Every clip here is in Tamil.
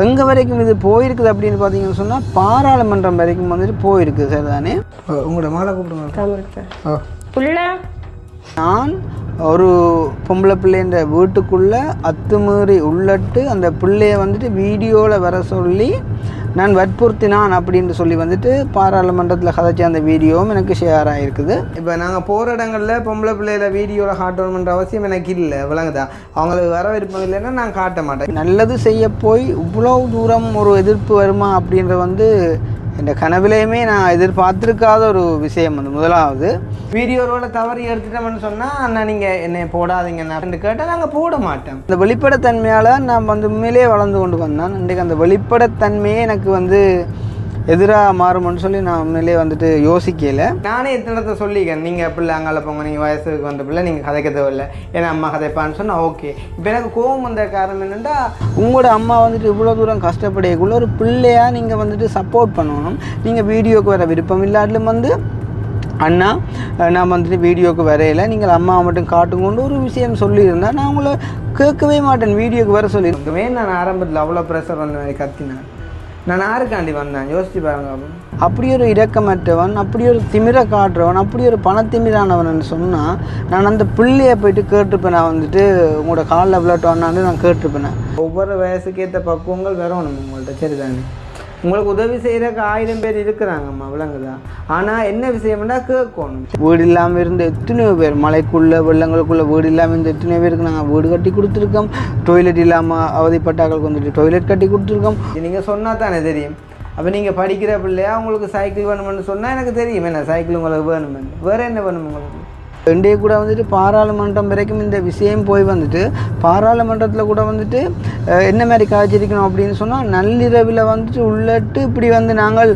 எங்கே வரைக்கும் இது போயிருக்குது அப்படின்னு பார்த்தீங்கன்னு சொன்னால் பாராளுமன்றம் வரைக்கும் வந்துட்டு போயிருக்குது சார் தானே. உங்களோட மாலை கூப்பிடுங்க. நான் ஒரு பொம்பளை பிள்ளைன்ற வீட்டுக்குள்ளே அத்துமீறி உள்ளட்டு அந்த பிள்ளையை வந்துட்டு வீடியோவில் வர சொல்லி நான் வற்புறுத்தினான் அப்படின்னு சொல்லி வந்துட்டு பாராளுமன்றத்தில் கதைச்ச அந்த வீடியோவும் எனக்கு ஷேர் ஆகிருக்குது. இப்போ நாங்கள் போகிற இடங்களில் பொம்பளை பிள்ளையில வீடியோவில் காட்டணுன்ற அவசியம் எனக்கு இல்லை, விளங்குதான். அவங்களுக்கு வர விருப்பம் இல்லைன்னா நான் காட்ட மாட்டேன். நல்லது செய்ய போய் இவ்வளோ தூரம் ஒரு எதிர்ப்பு வருமா அப்படின்ற வந்து இந்த கனவுலையுமே நான் எதிர்பார்த்துருக்காத ஒரு விஷயம். வந்து முதலாவது வீடியோவோட தவறு எடுத்துட்டோம்னு சொன்னால் அண்ணா நீங்கள் என்னை போடாதீங்கண்ணா அப்படின்னு கேட்டால் நாங்கள் போட மாட்டோம். இந்த வெளிப்படைத்தன்மையால் நான் வந்து உண்மையிலே வளர்ந்து கொண்டு வந்தேன். இன்றைக்கு அந்த வெளிப்படைத்தன்மையே எனக்கு வந்து எதிராக மாறும்னு சொல்லி நான் உண்மையிலே வந்துட்டு யோசிக்கலை. நானே இத்தனத்தை சொல்லிக்கிறேன், நீங்கள் பிள்ளை அங்கால போங்க, நீங்கள் வயசுக்கு வந்த பிள்ளை நீங்கள் கதைக்க தேவையில்லை, ஏன்னா அம்மா கதைப்பான்னு சொன்னால் ஓகே. இப்போ எனக்கு கோபம் வந்த காரணம் என்னென்னா, உங்களோட அம்மா வந்துட்டு இவ்வளோ தூரம் கஷ்டப்படையக்குள்ள ஒரு பிள்ளையாக நீங்கள் வந்துட்டு சப்போர்ட் பண்ணணும். நீங்கள் வீடியோவுக்கு வர விருப்பம் இல்லாட்டிலும் வந்து அண்ணா நான் வந்துட்டு வீடியோவுக்கு வரையில நீங்கள் அம்மாவை மட்டும் காட்டுங்கொண்டு ஒரு விஷயம் சொல்லியிருந்தேன். நான் உங்களை கேட்கவே மாட்டேன், வீடியோவுக்கு வர சொல்லியிருக்கவே. நான் ஆரம்பத்தில் அவ்வளோ ப்ரெஷர் வந்த மாதிரி கத்தினேன். நான் யாருக்காண்டி வந்தேன் யோசிச்சு பாருங்க. அப்படி ஒரு இரக்கமற்றவன், அப்படி ஒரு திமிரை காட்டுறவன், அப்படி ஒரு பணத்திமிரானவன் சொன்னால் நான் அந்த பிள்ளையை போயிட்டு கேட்டுருப்பேன். நான் வந்துட்டு உங்களோட காலில் விளையாட்டோன்னான்னு நான் கேட்டுருப்பேன். ஒவ்வொரு வயசுக்கேற்ற பக்குவங்கள் வரணும் உங்கள்கிட்ட, சரிதானே. உங்களுக்கு உதவி செய்கிறக்கு 1000 பேர் இருக்கிறாங்கம்மா, விளங்குதான். ஆனால் என்ன விஷயம்னா கேட்கணும். வீடு இல்லாமல் இருந்த எத்தனையோ பேர், மலைக்குள்ளே வெள்ளங்களுக்குள்ளே வீடு இல்லாமல் இருந்த எத்தனையோ பேருக்கு நாங்கள் வீடு கட்டி கொடுத்துருக்கோம். டொய்லெட் இல்லாமல் அவதிப்பட்டாக்களுக்கு வந்துட்டு டொய்லெட் கட்டி கொடுத்துருக்கோம். நீங்கள் சொன்னால் தானே தெரியும். அப்போ நீங்கள் படிக்கிற பிள்ளையா உங்களுக்கு சைக்கிள் வேணுமென்னு சொன்னால் எனக்கு தெரியும் என்ன சைக்கிள் உங்களுக்கு வேணுமென்னு. வேறு என்ன வேணும் உங்களுக்கு? இன்றைய கூட வந்துட்டு பாராளுமன்றம் வரைக்கும் இந்த விஷயம் போய் வந்துட்டு பாராளுமன்றத்தில் கூட வந்துட்டு என்ன மாதிரி காய்ச்சிருக்கணும் அப்படின்னு சொன்னால், நள்ளிரவில் வந்துட்டு உள்ளட்டு இப்படி வந்து நாங்கள்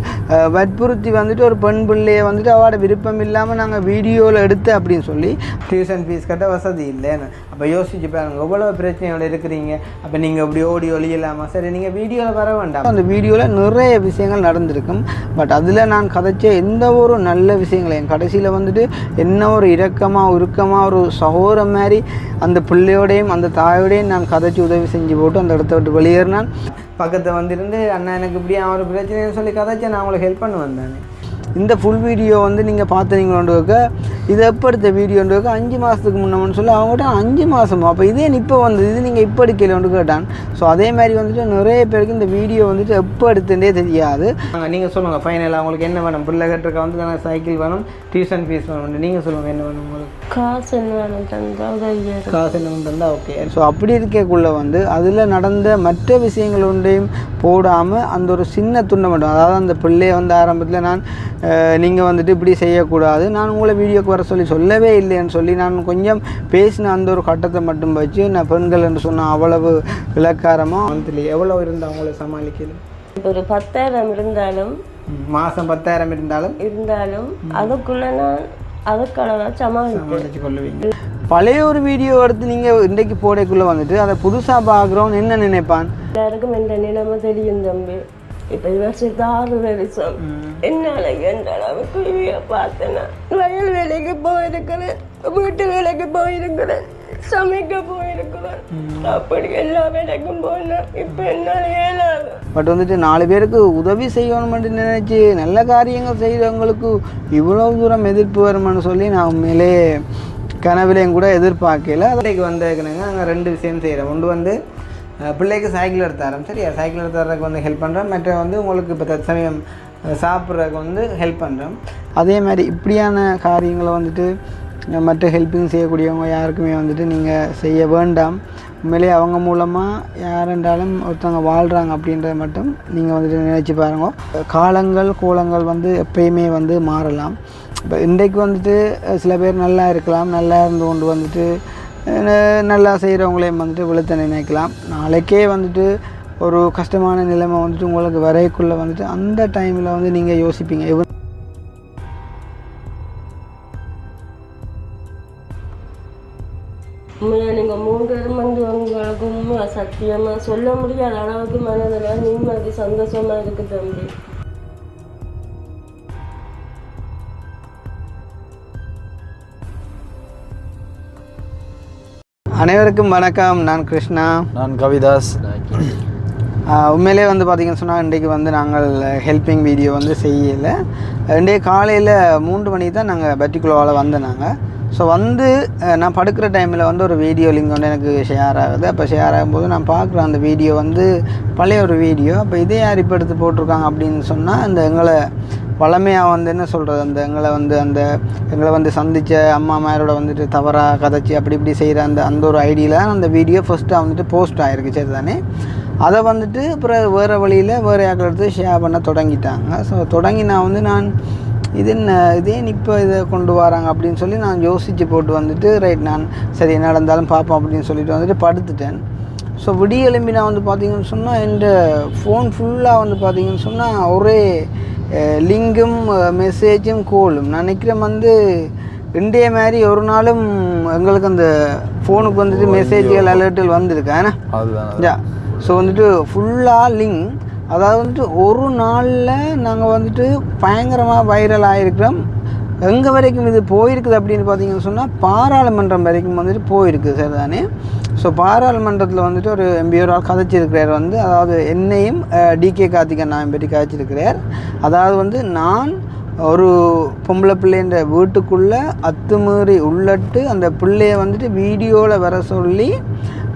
வற்புறுத்தி வந்துட்டு ஒரு பெண் பிள்ளையை வந்துட்டு அவளோட விருப்பம் இல்லாமல் நாங்கள் வீடியோவில் எடுத்து அப்படின்னு சொல்லி டியூஷன் ஃபீஸ் கட்ட வசதி இல்லைன்னு. அப்போ யோசிச்சு பாருங்க, எவ்வளோ பிரச்சனையோட இருக்கிறீங்க. அப்போ நீங்கள் இப்படி ஓடி ஒழியலாமா? சரி, நீங்கள் வீடியோவில் வர வேண்டாம். அந்த வீடியோவில் நிறைய விஷயங்கள் நடந்திருக்கும். பட் அதில் நான் கதைச்ச எந்த ஒரு நல்ல விஷயங்களையும் கடைசியில் வந்துட்டு என்ன ஒரு உருக்கமாக ஒரு சகோதரம் மாதிரி அந்த பிள்ளையோடையும் அந்த தாயோடையும் நான் கதைச்சி உதவி செஞ்சு போட்டு அந்த இடத்த விட்டு வெளியேறினான். பக்கத்தை வந்துருந்து அண்ணா எனக்கு இப்படி ஒரு பிரச்சனைன்னு சொல்லி கதைச்சா நான் உங்களுக்கு ஹெல்ப் பண்ண வந்தேன். இந்த ஃபுல் வீடியோ வந்து நீங்கள் பார்த்துனீங்களோண்டுக்க, இது எப்போ எடுத்த வீடியோண்டுக்க 5 மாதத்துக்கு முன்னம்னு சொல்லி அவங்ககிட்ட 5 மாதமோ அப்போ இதே இப்போ வந்து இது நீங்கள் இப்போ எடுக்கலோண்டு கேட்டான். ஸோ அதே மாதிரி வந்துட்டு நிறைய பேருக்கு இந்த வீடியோ வந்துட்டு எப்போ எடுத்துட்டே தெரியாது. நீங்கள் சொல்லுங்கள் ஃபைனலாக உங்களுக்கு என்ன வேணும்? பிள்ளை கட்டுறக்க வந்து நான் சைக்கிள் வேணும், டியூஷன் ஃபீஸ் வேணும். நீங்கள் சொல்லுங்கள் என்ன வேணும் உங்களுக்கு? காசு என்ன வேணும் தந்தால் காசு என்ன வேணும் தந்தால் ஓகே. ஸோ அப்படி இருக்கக்குள்ளே வந்து அதில் நடந்த மற்ற விஷயங்கள் ஒன்றையும் போடாமல் அந்த ஒரு சின்ன துண்டை மட்டும், அதாவது அந்த பிள்ளையை வந்து ஆரம்பத்தில் நான் நீங்கள் வந்துட்டு இப்படி செய்யக்கூடாது, நான் உங்களை வீடியோக்கு வர சொல்லவே இல்லைன்னு சொல்லி நான் கொஞ்சம் பேசின அந்த ஒரு கட்டத்தை மட்டும் வச்சு நான் பெண்கள் என்று சொன்னால் அவ்வளவு விளக்காரமாக வந்து எவ்வளோ இருந்தால் அவங்கள சமாளிக்கணும். ஒரு 10,000 இருந்தாலும் மாதம் 10,000 இருந்தாலும் அதுக்குள்ளே நான் அதுக்கான சமாளித்து கொள்ளுவீங்க. பழைய ஒரு வீடியோ எடுத்து நீங்கள் இன்றைக்கு போடைக்குள்ளே வந்துட்டு அதை புதுசாக பார்க்குறோன்னு என்ன நினைப்பான்? எல்லாருக்கும் இந்த நிலைமை தெரியும் தம்பி. இப்போ வருஷத்து 6 வருஷம் என்னால் என்ற அளவுக்கு பார்த்தேன்னா வயல் வேலைக்கு போயிருக்கிறேன், வீட்டு வேலைக்கு போயிருக்கிறேன், சமைக்க போயிருக்கிறேன், அப்படி எல்லா வேலைக்கும் போனேன். இப்போ என்னால் ஏழாது. பட் வந்துட்டு 4 பேருக்கு உதவி செய்யணும்னு நினைச்சு நல்ல காரியங்கள் செய்கிறவங்களுக்கு இவ்வளவு தூரம் எதிர்ப்பு வருமானு சொல்லி நான் உண்மையிலே கனவிலையும் கூட எதிர்பார்க்கல. அன்றைக்கு வந்திருக்கிறேங்க. நாங்கள் 2 விஷயம் செய்கிறோம். ஒன்று வந்து பிள்ளைக்கு சைக்கிள் எடுத்து தரோம், சரியா? சைக்கிள் எடுத்து தரதுக்கு வந்து ஹெல்ப் பண்ணுறோம். மற்ற வந்து உங்களுக்கு இப்போ தற்சமயம் சாப்பிட்றதுக்கு வந்து ஹெல்ப் பண்ணுறோம். அதே மாதிரி இப்படியான காரியங்களை வந்துட்டு மற்ற ஹெல்ப்பிங் செய்யக்கூடியவங்க யாருக்குமே வந்துட்டு நீங்கள் செய்ய வேண்டாம். உண்மையிலே அவங்க மூலமாக யாரென்றாலும் ஒருத்தவங்க வாழ்கிறாங்க அப்படின்றத மட்டும் நீங்கள் வந்துட்டு நினச்சி பாருங்க. காலங்கள் கோலங்கள் வந்து எப்பயுமே வந்து மாறலாம். இப்போ இன்றைக்கு வந்துட்டு சில பேர் நல்லா இருக்கலாம், நல்லா இருந்து கொண்டு வந்துட்டு நல்லா செய்கிறவங்களையும் வந்துட்டு விழுத்த நினைக்கலாம். நாளைக்கே வந்துட்டு ஒரு கஷ்டமான நிலைமை வந்துட்டு உங்களுக்கு வரைக்குள்ளே வந்துட்டு அந்த டைமில் வந்து நீங்கள் யோசிப்பீங்க. நீங்கள் 3 பேரும் வந்து உங்களுக்கு உண்மை சத்தியமாக சொல்ல முடியாத அளவுக்கு மனதில் நிம்மதி சந்தோஷமாக இருக்குது தம்பி. அனைவருக்கும் வணக்கம். நான் கிருஷ்ணா. நான் கவிதாஸ். உண்மையிலே வந்து பார்த்திங்கன்னு சொன்னால் இன்றைக்கு வந்து நாங்கள் ஹெல்பிங் வீடியோ வந்து செய்யலை. இன்றைய காலையில் 3 மணிக்கு தான் நாங்கள் பர்டிகுலரால் வந்தோம். நாங்கள் ஸோ வந்து நான் படுக்கிற டைமில் வந்து ஒரு வீடியோ லிங்க் வந்து எனக்கு ஷேர் ஆகுது. அப்போ ஷேர் ஆகும்போது நான் பார்க்குறேன் அந்த வீடியோ வந்து பழைய ஒரு வீடியோ. அப்போ இதே யார் இப்போ எடுத்து போட்டிருக்காங்க அப்படின்னு சொன்னால் அந்த எங்களை வளமையாக வந்து என்ன சொல்கிறது, எங்களை வந்து சந்தித்த அம்மா மேரோட வந்துட்டு தவறாக கதைச்சி அப்படி இப்படி செய்கிற அந்த ஒரு ஐடியில் அந்த வீடியோ ஃபஸ்ட்டாக வந்துட்டு போஸ்ட் ஆகிருக்கு. சரி தானே, அதை வந்துட்டு அப்புறம் வேறு வழியில் வேறு யாக்கள் எடுத்து ஷேர் பண்ண தொடங்கிட்டாங்க. ஸோ தொடங்கி நான் இதே இப்போ இதை கொண்டு வராங்க அப்படின்னு சொல்லி நான் யோசித்து போட்டு வந்துட்டு ரைட் நான் சரி என்ன நடந்தாலும் பார்ப்போம் அப்படின்னு சொல்லிட்டு வந்துட்டு படுத்துட்டேன். ஸோ விடிய எழும்பி நான் வந்து பார்த்திங்கன்னு சொன்னால் இந்த ஃபோன் ஃபுல்லாக வந்து பார்த்திங்கன்னு சொன்னால் ஒரே லிங்கும் மெசேஜும் கோலும். நான் நினைக்கிறேன் வந்து இந்திய மாதிரி ஒரு நாளும் எங்களுக்கு அந்த ஃபோனுக்கு வந்துட்டு மெசேஜ்கள் அலர்ட்டுகள் வந்திருக்கேன். ஸோ வந்துட்டு ஃபுல்லாக லிங்க், அதாவது வந்துட்டு ஒரு நாளில் நாங்கள் வந்துட்டு பயங்கரமாக வைரல் ஆகிருக்கிறோம். எங்கே வரைக்கும் இது போயிருக்குது அப்படின்னு பார்த்தீங்கன்னு சொன்னால் பாராளுமன்றம் வரைக்கும் வந்துட்டு போயிருக்குது. சரி தானே. ஸோ பாராளுமன்றத்தில் வந்துட்டு ஒரு எம்பியோரால் கதைச்சிருக்கிறார் வந்து, அதாவது என்னையும் டிகே கார்த்திகன் நான் பற்றி கதைச்சிருக்கிறார். அதாவது வந்து நான் ஒரு பொம்பளை பிள்ளைன்ற வீட்டுக்குள்ளே அத்துமீறி உள்ளட்டு அந்த பிள்ளையை வந்துட்டு வீடியோவில் வர சொல்லி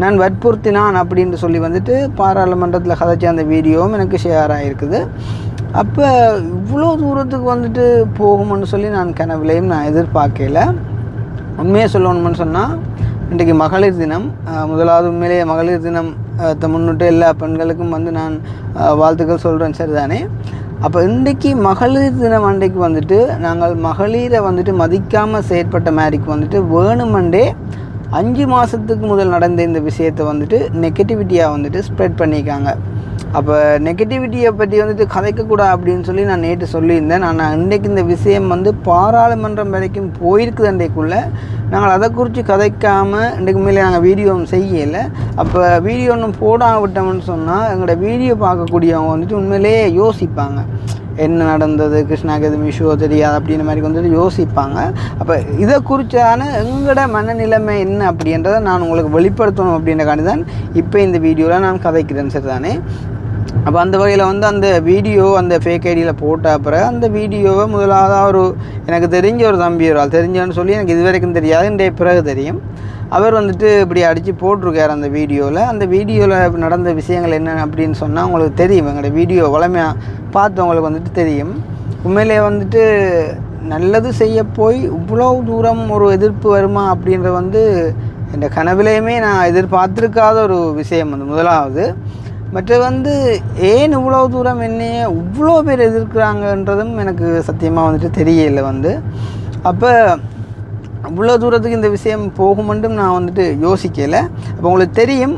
நான் வற்புறுத்தினான் அப்படின்ட்டு சொல்லி வந்துட்டு பாராளுமன்றத்தில் கதைச்ச அந்த வீடியோவும் எனக்கு ஷேர் ஆகிருக்குது. அப்போ இவ்வளோ தூரத்துக்கு வந்துட்டு போகும்னு சொல்லி நான் கனவுலையும் நான் எதிர்பார்க்கல. உண்மையை சொல்லணும்னு சொன்னால் இன்றைக்கு மகளிர் தினம். முதலாவது உண்மையிலேயே மகளிர் தினத்தை முன்னிட்டு எல்லா பெண்களுக்கும் வந்து நான் வாழ்த்துக்கள் சொல்கிறேன். சரிதானே. அப்போ இன்றைக்கி மகளிர் தினம் அன்றைக்கு வந்துட்டு நாங்கள் மகளிரை வந்துட்டு மதிக்காமல் செயற்பட்ட மாதிரிக்கு வந்துட்டு வேணுமண்டே 5 மாதத்துக்கு முதல் நடந்த இந்த விஷயத்தை வந்துட்டு நெகட்டிவிட்டியாக வந்துட்டு ஸ்ப்ரெட் பண்ணியிருக்காங்க. அப்போ நெகட்டிவிட்டியை பற்றி வந்துட்டு கதைக்கக்கூடாது அப்படின்னு சொல்லி நான் நேற்று சொல்லியிருந்தேன். ஆனால் இன்றைக்கு இந்த விஷயம் வந்து பாராளுமன்றம் வரைக்கும் போயிருக்குது. அன்றைக்குள்ளே நாங்கள் அதை குறித்து கதைக்காமல் இன்றைக்கு மேலே நாங்கள் வீடியோ செய்யலை. அப்போ வீடியோ ஒன்றும் போடாமல் விட்டோம்னு சொன்னால் எங்களோட வீடியோ பார்க்கக்கூடியவங்க வந்துட்டு உண்மையிலேயே யோசிப்பாங்க, என்ன நடந்தது, கிருஷ்ணாக்கு எதுவும் இஷ்யூவோ தெரியாது அப்படின்ற மாதிரி வந்துட்டு யோசிப்பாங்க. அப்போ இதை குறித்தான எங்களோட மனநிலைமை என்ன அப்படின்றத நான் உங்களுக்கு வெளிப்படுத்தணும் அப்படின்றக்காண்டி தான் இப்போ இந்த வீடியோவில் நான் கதைக்கிறேன். சரி தானே. அப்போ அந்த வகையில் வந்து அந்த வீடியோ அந்த ஃபேக் ஐடியில் போட்ட அப்புறம் அந்த வீடியோவை முதலாவது எனக்கு தெரிஞ்ச ஒரு தம்பி தெரிஞ்சவன்னு சொல்லி எனக்கு இது வரைக்கும் தெரியாது, இன்றைய பிறகு தெரியும். அவர் வந்துட்டு இப்படி அடித்து போட்டிருக்கார் அந்த வீடியோவில். அந்த வீடியோவில் நடந்த விஷயங்கள் என்ன அப்படின்னு சொன்னால் உங்களுக்கு தெரியும். எங்களோட வீடியோ வளமையாக பார்த்தவங்களுக்கு வந்துட்டு தெரியும். உண்மையிலே வந்துட்டு நல்லது செய்ய போய் இவ்வளோ தூரம் ஒரு எதிர்ப்பு வருமா அப்படின்ற வந்து இந்த கனவிலையுமே நான் எதிர்பார்த்துருக்காத ஒரு விஷயம் வந்து முதலாவது. மற்ற வந்து ஏன் இவ்வளோ தூரம் என்னையே இவ்வளோ பேர் எதிர்க்கிறாங்கன்றதும் எனக்கு சத்தியமாக வந்துட்டு தெரியலை வந்து. அப்போ இவ்வளோ தூரத்துக்கு இந்த விஷயம் போகுமென்றும் நான் வந்துட்டு யோசிக்கலை. அப்போ உங்களுக்கு தெரியும்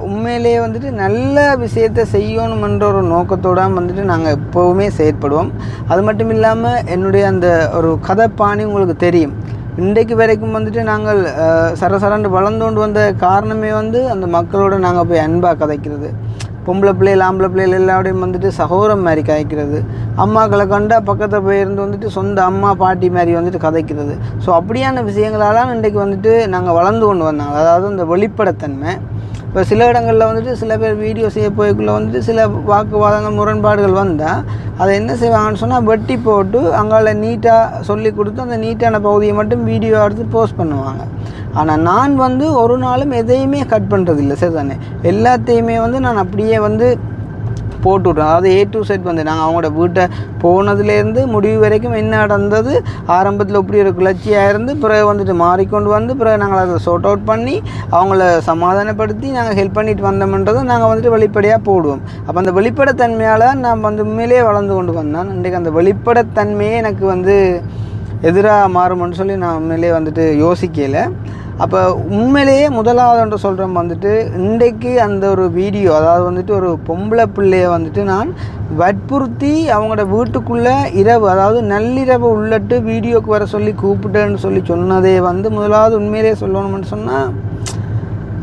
உண்மையிலேயே வந்துட்டு நல்ல விஷயத்தை செய்யணுமென்ற ஒரு நோக்கத்தோடு வந்துட்டு நாங்கள் எப்போவுமே செயற்படுவோம். அது மட்டும் இல்லாமல் என்னுடைய அந்த ஒரு கதைப்பாணி உங்களுக்கு தெரியும். இன்றைக்கு வரைக்கும் வந்துட்டு நாங்கள் சரசரண்டு வளர்ந்தோண்டு வந்த காரணமே வந்து அந்த மக்களோட நாங்கள் போய் அன்பாக கதைக்கிறது, பொம்பளை பிள்ளைகள் ஆம்பளை பிள்ளைகள் எல்லாரோடையும் வந்துட்டு சகோதரம் மாதிரி கதைக்கிறது, அம்மாக்களை கண்டா பக்கத்தில் போயிருந்து வந்துட்டு சொந்த அம்மா பாட்டி மாதிரி வந்துட்டு கதைக்கிறது. ஸோ அப்படியான விஷயங்களாலாம் இன்றைக்கு வந்துட்டு நாங்கள் வளர்ந்து கொண்டு வந்தாங்க. அதாவது இந்த வெளிப்படைத்தன்மை. இப்போ சில இடங்களில் வந்துட்டு சில பேர் வீடியோ செய்ய போய்க்குள்ளே வந்துட்டு சில வாக்குவாதங்கள் முரண்பாடுகள் வந்தால் அதை என்ன செய்வாங்கன்னு சொன்னால் வெட்டி போட்டு அங்கால நீட்டாக சொல்லி கொடுத்து அந்த நீட்டான பகுதியை மட்டும் வீடியோ எடுத்து போஸ்ட் பண்ணுவாங்க. ஆனால் நான் வந்து ஒரு நாளும் எதையுமே கட் பண்ணுறதில்லை. சரி தானே. எல்லாத்தையுமே வந்து நான் அப்படியே வந்து போட்டு விட்றோம். அதாவது A to Z வந்து நாங்கள் அவங்களோட வீட்டை போனதுலேருந்து முடிவு வரைக்கும் என்ன நடந்தது, ஆரம்பத்தில் இப்படி ஒரு கிளர்ச்சியாக இருந்து பிறகு வந்துட்டு மாறிக்கொண்டு வந்து பிறகு நாங்கள் அதை ஷார்ட் அவுட் பண்ணி அவங்கள சமாதானப்படுத்தி நாங்கள் ஹெல்ப் பண்ணிட்டு வந்தோம்ன்றதை நாங்கள் வந்துட்டு வெளிப்படையாக போடுவோம். அப்போ அந்த வெளிப்படைத்தன்மையால் நான் வந்து உண்மையிலே வளர்ந்து கொண்டு வந்தேன். இன்றைக்கு அந்த வெளிப்படைத்தன்மையே எனக்கு வந்து எதிராக மாறும்னு சொல்லி நான் உண்மையிலே வந்துட்டு யோசிக்கலை. அப்போ உண்மையிலேயே முதலாவது என்று சொல்கிறோம் வந்துட்டு இன்றைக்கு அந்த ஒரு வீடியோ, அதாவது வந்துட்டு ஒரு பொம்பளை பிள்ளையை வந்துட்டு நான் வற்புறுத்தி அவங்களோட வீட்டுக்குள்ளே இரவு, அதாவது நள்ளிரவு உள்ளட்டு வீடியோக்கு வர சொல்லி கூப்பிட்டேன்னு சொல்லி சொன்னதே வந்து முதலாவது உண்மையிலே சொல்லணும்னு சொன்னால்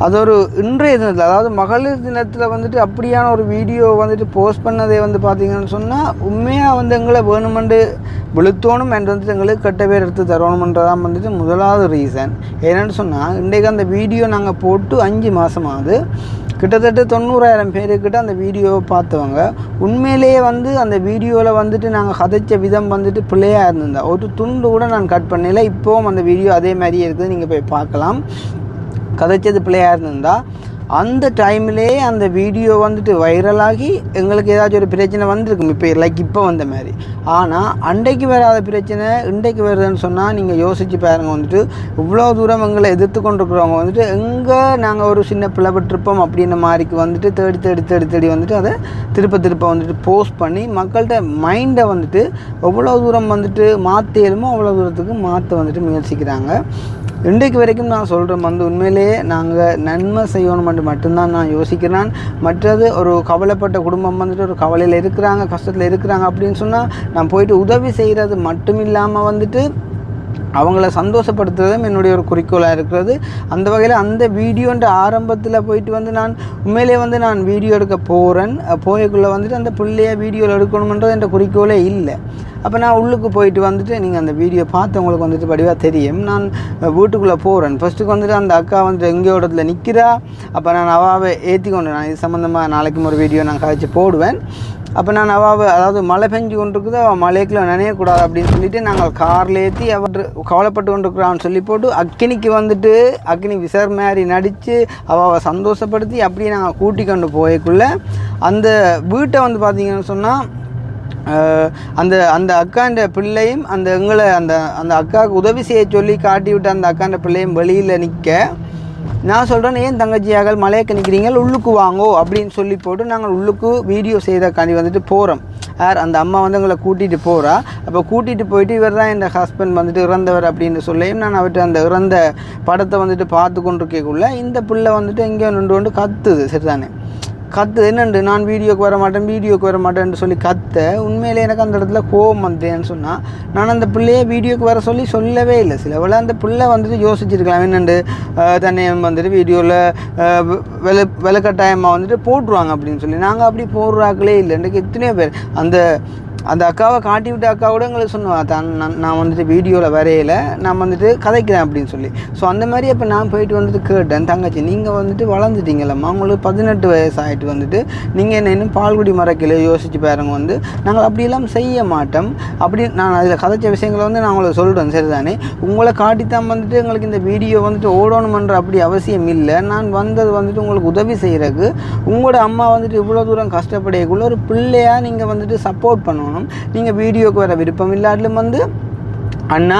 அது ஒரு இன்றைய தினத்தில், அதாவது மகளிர் தினத்தில் வந்துட்டு அப்படியான ஒரு வீடியோ வந்துட்டு போஸ்ட் பண்ணதே வந்து பார்த்திங்கன்னு சொன்னால் உண்மையாக வந்து எங்களை வேணுமெண்டு விழுத்தோணும் என்று வந்துட்டு எங்களுக்கு கெட்ட பேர் எடுத்து தரணுமென்றதான் வந்துட்டு முதலாவது ரீசன். என்னென்னு சொன்னால் இன்றைக்கு அந்த வீடியோ நாங்கள் போட்டு 5 மாதம் ஆகுது. கிட்டத்தட்ட 90,000 பேருக்கிட்ட அந்த வீடியோவை பார்த்தவங்க. உண்மையிலேயே வந்து அந்த வீடியோவில் வந்துட்டு நாங்கள் கதைச்ச விதம் வந்துட்டு பிள்ளையாக இருந்திருந்தா ஒரு துண்டு கூட நான் கட் பண்ணல. இப்போவும் அந்த வீடியோ அதே மாதிரியே இருக்குது, நீங்கள் போய் பார்க்கலாம். கதைச்சது பிள்ளையாக இருந்திருந்தா அந்த டைம்லேயே அந்த வீடியோ வந்துட்டு வைரலாகி எங்களுக்கு ஏதாச்சும் ஒரு பிரச்சனை வந்திருக்கும், இப்போ வந்த மாதிரி. ஆனால் அன்றைக்கு வராத பிரச்சனை இன்றைக்கு வருதுன்னு சொன்னால் நீங்கள் யோசித்து பாருங்க. வந்துட்டு இவ்வளோ தூரம் எங்களை எதிர்த்து கொண்டிருக்கிறவங்க வந்துட்டு எங்கே நாங்கள் ஒரு சின்ன பிளவுட்ருப்போம் அப்படின்ற மாதிரிக்கு வந்துட்டு தேடி வந்துட்டு அதை திருப்ப வந்துட்டு போஸ்ட் பண்ணி மக்கள்கிட்ட மைண்டை வந்துட்டு எவ்வளோ தூரம் வந்துட்டு மாற்றலுமோ அவ்வளோ தூரத்துக்கு மாற்ற வந்துட்டு முயற்சிக்கிறாங்க. இன்றைக்கு வரைக்கும் நான் சொல்கிறேன் வந்து உண்மையிலேயே நாங்கள் நன்மை செய்யணும் மட்டும்தான் நான் யோசிக்கிறேன். மற்றது ஒரு கவலைப்பட்ட குடும்பம் வந்துட்டு ஒரு கவலையில் இருக்கிறாங்க, கஷ்டத்தில் இருக்கிறாங்க அப்படின்னு சொன்னால் நான் போயிட்டு உதவி செய்கிறது மட்டும் இல்லாமல் வந்துட்டு அவங்கள சந்தோஷப்படுத்துறதும் என்னுடைய ஒரு குறிக்கோளாக இருக்கிறது. அந்த வகையில் அந்த வீடியோன்ற ஆரம்பத்தில் போயிட்டு வந்து நான் உண்மையிலே வந்து நான் வீடியோ எடுக்க போகிறேன். போயக்குள்ளே வந்துட்டு அந்த பிள்ளைய வீடியோவில் எடுக்கணுன்றது என்ற குறிக்கோளே இல்லை. அப்போ நான் உள்ளுக்கு போயிட்டு வந்துட்டு நீங்கள் அந்த வீடியோ பார்த்தவங்களுக்கு வந்துட்டு படிவாக தெரியும். நான் வீட்டுக்குள்ளே போகிறேன். ஃபஸ்ட்டுக்கு வந்துட்டு அந்த அக்கா வந்துட்டு எங்கேயோ இடத்துல நிற்கிறா. அப்போ நான் அவாவை ஏற்றி கொண்டு நான் இது சம்மந்தமாக நாளைக்கும் ஒரு வீடியோ நான் கழிச்சு போடுவேன். அப்போ நான் அவாவை அதாவது மழை பெஞ்சு கொண்டு இருக்குது, அவள் மழைக்குள்ள நனையக்கூடாது அப்படின்னு சொல்லிவிட்டு நாங்கள் காரில் ஏற்றி அவர் கவலைப்பட்டு கொண்டு இருக்கிறான்னு சொல்லி போட்டு அக்கினிக்கு வந்துட்டு அக்கினி விசர் மாதிரி நடித்து அவளை சந்தோஷப்படுத்தி அப்படியே நாங்கள் கூட்டி கொண்டு போயக்குள்ளே அந்த வீட்டை வந்து பார்த்திங்கன்னு சொன்னால் அந்த அந்த அக்காண்ட பிள்ளையும் அந்த எங்களை அந்த அந்த அக்காவுக்கு உதவி செய்ய சொல்லி காட்டி விட்ட அந்த அக்காண்ட பிள்ளையும் வெளியில் நிற்க நான் சொல்கிறேன், ஏன் தங்கச்சியாக மலையக்க நிற்கிறீங்க, உள்ளுக்கு வாங்கோ அப்படின்னு சொல்லி போட்டு நாங்கள் உள்ளுக்கு வீடியோ செய்தக்காண்டி வந்துட்டு போகிறோம். அந்த அம்மா வந்து எங்களை கூட்டிகிட்டு போகிறா. அப்போ கூட்டிகிட்டு போயிட்டு இவர் தான் என் ஹஸ்பண்ட் வந்துட்டு இறந்தவர் அப்படின்னு சொல்லியும் நான் அவர்கிட்ட அந்த இறந்த படத்தை வந்துட்டு பார்த்து கொண்டிருக்கக்குள்ள இந்த பிள்ளை வந்துட்டு எங்கேயோ நின்று கொண்டு கத்துது. சரிதானே, கத்து என்னண்டு நான் வீடியோக்கு வர மாட்டேன்னு சொல்லி கத்த. உண்மையிலே எனக்கு அந்த இடத்துல கோபம் வந்தேன்னு சொன்னால் நான் அந்த பிள்ளையை வீடியோக்கு வர சொல்லவே இல்லை. சில வேளை அந்த பிள்ளை வந்துட்டு யோசிச்சிருக்கலாம், என்னண்டு தன்னை வந்துட்டு வீடியோவில் விலக்கட்டாயமாக வந்துட்டு போட்டுருவாங்க அப்படின்னு சொல்லி. நாங்கள் அப்படி போடுறாங்களே இல்லை. இன்றைக்கு எத்தனையோ பேர் அந்த அக்காவை காட்டி விட்ட அக்கா கூட எங்களுக்கு சொன்னேன், நான் வந்துட்டு வீடியோவில் வரையில நான் வந்துட்டு கதைக்கிறேன் அப்படின்னு சொல்லி. ஸோ அந்த மாதிரி அப்போ நான் போயிட்டு வந்துட்டு கேட்டேன், தங்கச்சி நீங்கள் வந்துட்டு வளர்ந்துட்டீங்களம்மா, உங்களுக்கு 18 வயசு ஆகிட்டு வந்துட்டு நீங்கள் என்ன இன்னும் பால்குடி மரக்கில் யோசிச்சு பாருங்க, வந்து நாங்கள் அப்படியெல்லாம் செய்ய மாட்டோம் அப்படி நான் அதில் கதைச்ச விஷயங்களை வந்து நான் உங்களுக்கு சொல்கிறேன். சரிதானே, உங்களை காட்டித்தான் வந்துட்டு எங்களுக்கு இந்த வீடியோ வந்துட்டு ஓடணுமன்ற அப்படி அவசியம் இல்லை. நான் வந்தது வந்துட்டு உங்களுக்கு உதவி செய்கிறதுக்கு. உங்களோட அம்மா வந்துட்டு இவ்வளோ தூரம் கஷ்டப்படையக்குள்ள ஒரு பிள்ளையாக நீங்கள் வந்துட்டு சப்போர்ட் பண்ணணும். நீங்கள் வீடியோக்கு வர விருப்பம் இல்லாட்டிலும் வந்து அண்ணா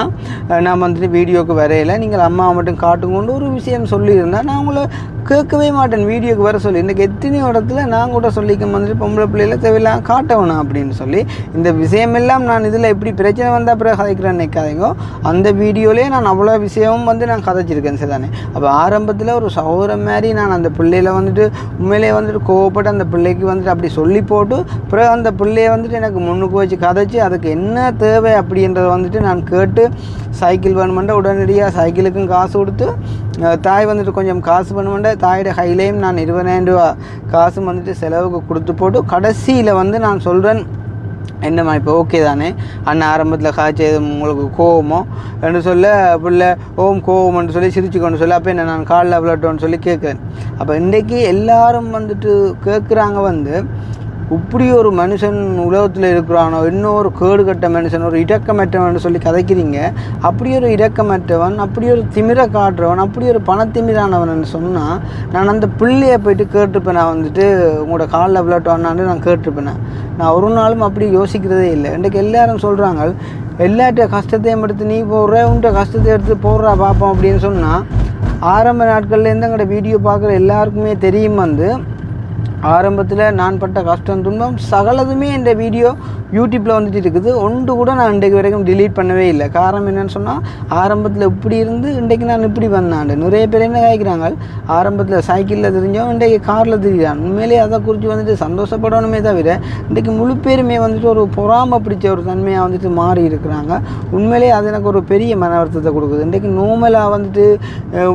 நான் வந்துட்டு வீடியோக்கு வரையில நீங்கள் அம்மாவை மட்டும் காட்டுங்கொண்டு ஒரு விஷயம் சொல்லியிருந்தேன், நான் உங்களை கேட்கவே மாட்டேன் வீடியோக்கு வர சொல்லி. இன்றைக்கி எத்தனையோ இடத்துல நான் கூட சொல்லிக்க வந்துட்டு பொம்பளை பிள்ளைகளை தேவையில்லாம் காட்டவேணும் அப்படின்னு சொல்லி. இந்த விஷயமெல்லாம் நான் இதில் எப்படி பிரச்சனை வந்தால் பிறகு கதைக்கிறேன்னு நினைக்காதீங்க. அந்த வீடியோலேயே நான் அவ்வளோ விஷயமும் வந்து நான் கதைச்சிருக்கேன். சரிதானே, அப்போ ஆரம்பத்தில் ஒரு சகோதரம் மாதிரி நான் அந்த பிள்ளையில வந்துட்டு உண்மையிலே வந்துட்டு கோவப்பட்டு அந்த பிள்ளைக்கு வந்துட்டு அப்படி சொல்லி போட்டு பிறகு அந்த பிள்ளையை வந்துட்டு எனக்கு முன்னுக்கு வச்சு கதைச்சி அதுக்கு என்ன தேவை அப்படின்றத வந்துட்டு நான் கேட்டு சைக்கிள் வேணுமெண்டா உடனடியாக சைக்கிளுக்கும் காசு கொடுத்து தாய் வந்துட்டு கொஞ்சம் காசு பண்ணுமெண்டா தாயோட கையிலையும் நான் 20,000 ரூபா காசு வந்துட்டு செலவுக்கு கொடுத்து போட்டு கடைசியில் வந்து நான் சொல்கிறேன், என்னம்மா இப்போ ஓகே தானே அண்ணன் ஆரம்பத்தில் காய்ச்சது உங்களுக்கு கோவமோ என்று சொல்ல பிள்ளை கோவம்னு சொல்லி சிரிச்சு கொண்டு சொல்லி அப்போ என்ன நான் காலில் விளாட்டோன்னு சொல்லி கேட்குறேன். அப்போ இன்றைக்கி எல்லாரும் வந்துட்டு கேட்குறாங்க, வந்து இப்படி ஒரு மனுஷன் உலகத்தில் இருக்கிறானோ, இன்னொரு கேடு கட்ட மனுஷன், ஒரு இரக்கமற்றவன் சொல்லி கதைக்கிறீங்க. அப்படி ஒரு இரக்கமற்றவன், அப்படி ஒரு திமிரை காட்டுறவன், அப்படி ஒரு பணத்திமிரானவன் சொன்னால் நான் அந்த பிள்ளையை போயிட்டு கேட்டிருப்பேன். நான் வந்துட்டு உங்களோட காலில் விளையாட்டோன்னான்னு நான் கேட்டிருப்பேன். நான் ஒரு நாளும் அப்படி யோசிக்கிறதே இல்லை. இன்றைக்கு எல்லாரும் சொல்கிறாங்க, எல்லாட்ட கஷ்டத்தையும் எடுத்து நீ போடுற, உன்ட்ட கஷ்டத்தை எடுத்து போடுறா பார்ப்போம் அப்படின்னு சொன்னால் ஆரம்ப நாட்கள்லேருந்து எங்களோட வீடியோ பார்க்குற எல்லாருக்குமே தெரியும், வந்து ஆரம்பத்தில் நான் பட்ட கஷ்டம் துன்பம் சகலதுமே இந்த வீடியோ யூடியூப்பில் வந்துட்டு இருக்குது. ஒன்று கூட நான் இன்றைக்கு வரைக்கும் டிலீட் பண்ணவே இல்லை. காரணம் என்னென்னு சொன்னால் ஆரம்பத்தில் இப்படி இருந்து இன்றைக்கு நான் இப்படி வந்தாண்டு. நிறைய பேர் என்ன கேட்குறாங்க, ஆரம்பத்தில் சைக்கிளில் தெரிஞ்சோம் இன்றைக்கு காரில் தெரியான். உண்மையிலே அதை குறித்து வந்துட்டு சந்தோஷப்படணுமே தவிர இன்றைக்கு முழு பேருமே வந்துட்டு ஒரு பொறாமை பிடிச்ச ஒரு தன்மையாக வந்துட்டு மாறி இருக்கிறாங்க. உண்மையிலே அது எனக்கு ஒரு பெரிய மன வருத்தத்தை கொடுக்குது. இன்றைக்கு நார்மலாக வந்துட்டு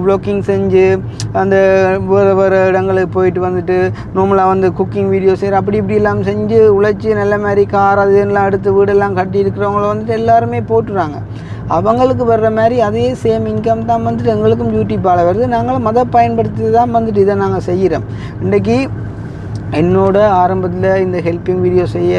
வ்ளாகிங் செஞ்சு அந்த வேறு இடங்களுக்கு போயிட்டு வந்துட்டு நார்மலாக வந்து குக்கிங் வீடியோ செய்கிற அப்படி இப்படி எல்லாம் செஞ்சு உழைச்சி நல்ல மாதிரி கார் அதுலாம் எடுத்து வீடெல்லாம் கட்டி இருக்கிறவங்கள வந்துட்டு எல்லாருமே போட்டுறாங்க. அவங்களுக்கு வர்ற மாதிரி அதே சேம் இன்கம் தான் வந்துட்டு எங்களுக்கும் யூடியூப்பால் வருது. நாங்களும் அதை பயன்படுத்தி தான் வந்துட்டு இதை நாங்கள் செய்கிறோம். இன்றைக்கி என்னோட ஆரம்பத்தில் இந்த ஹெல்ப்பிங் வீடியோ செய்ய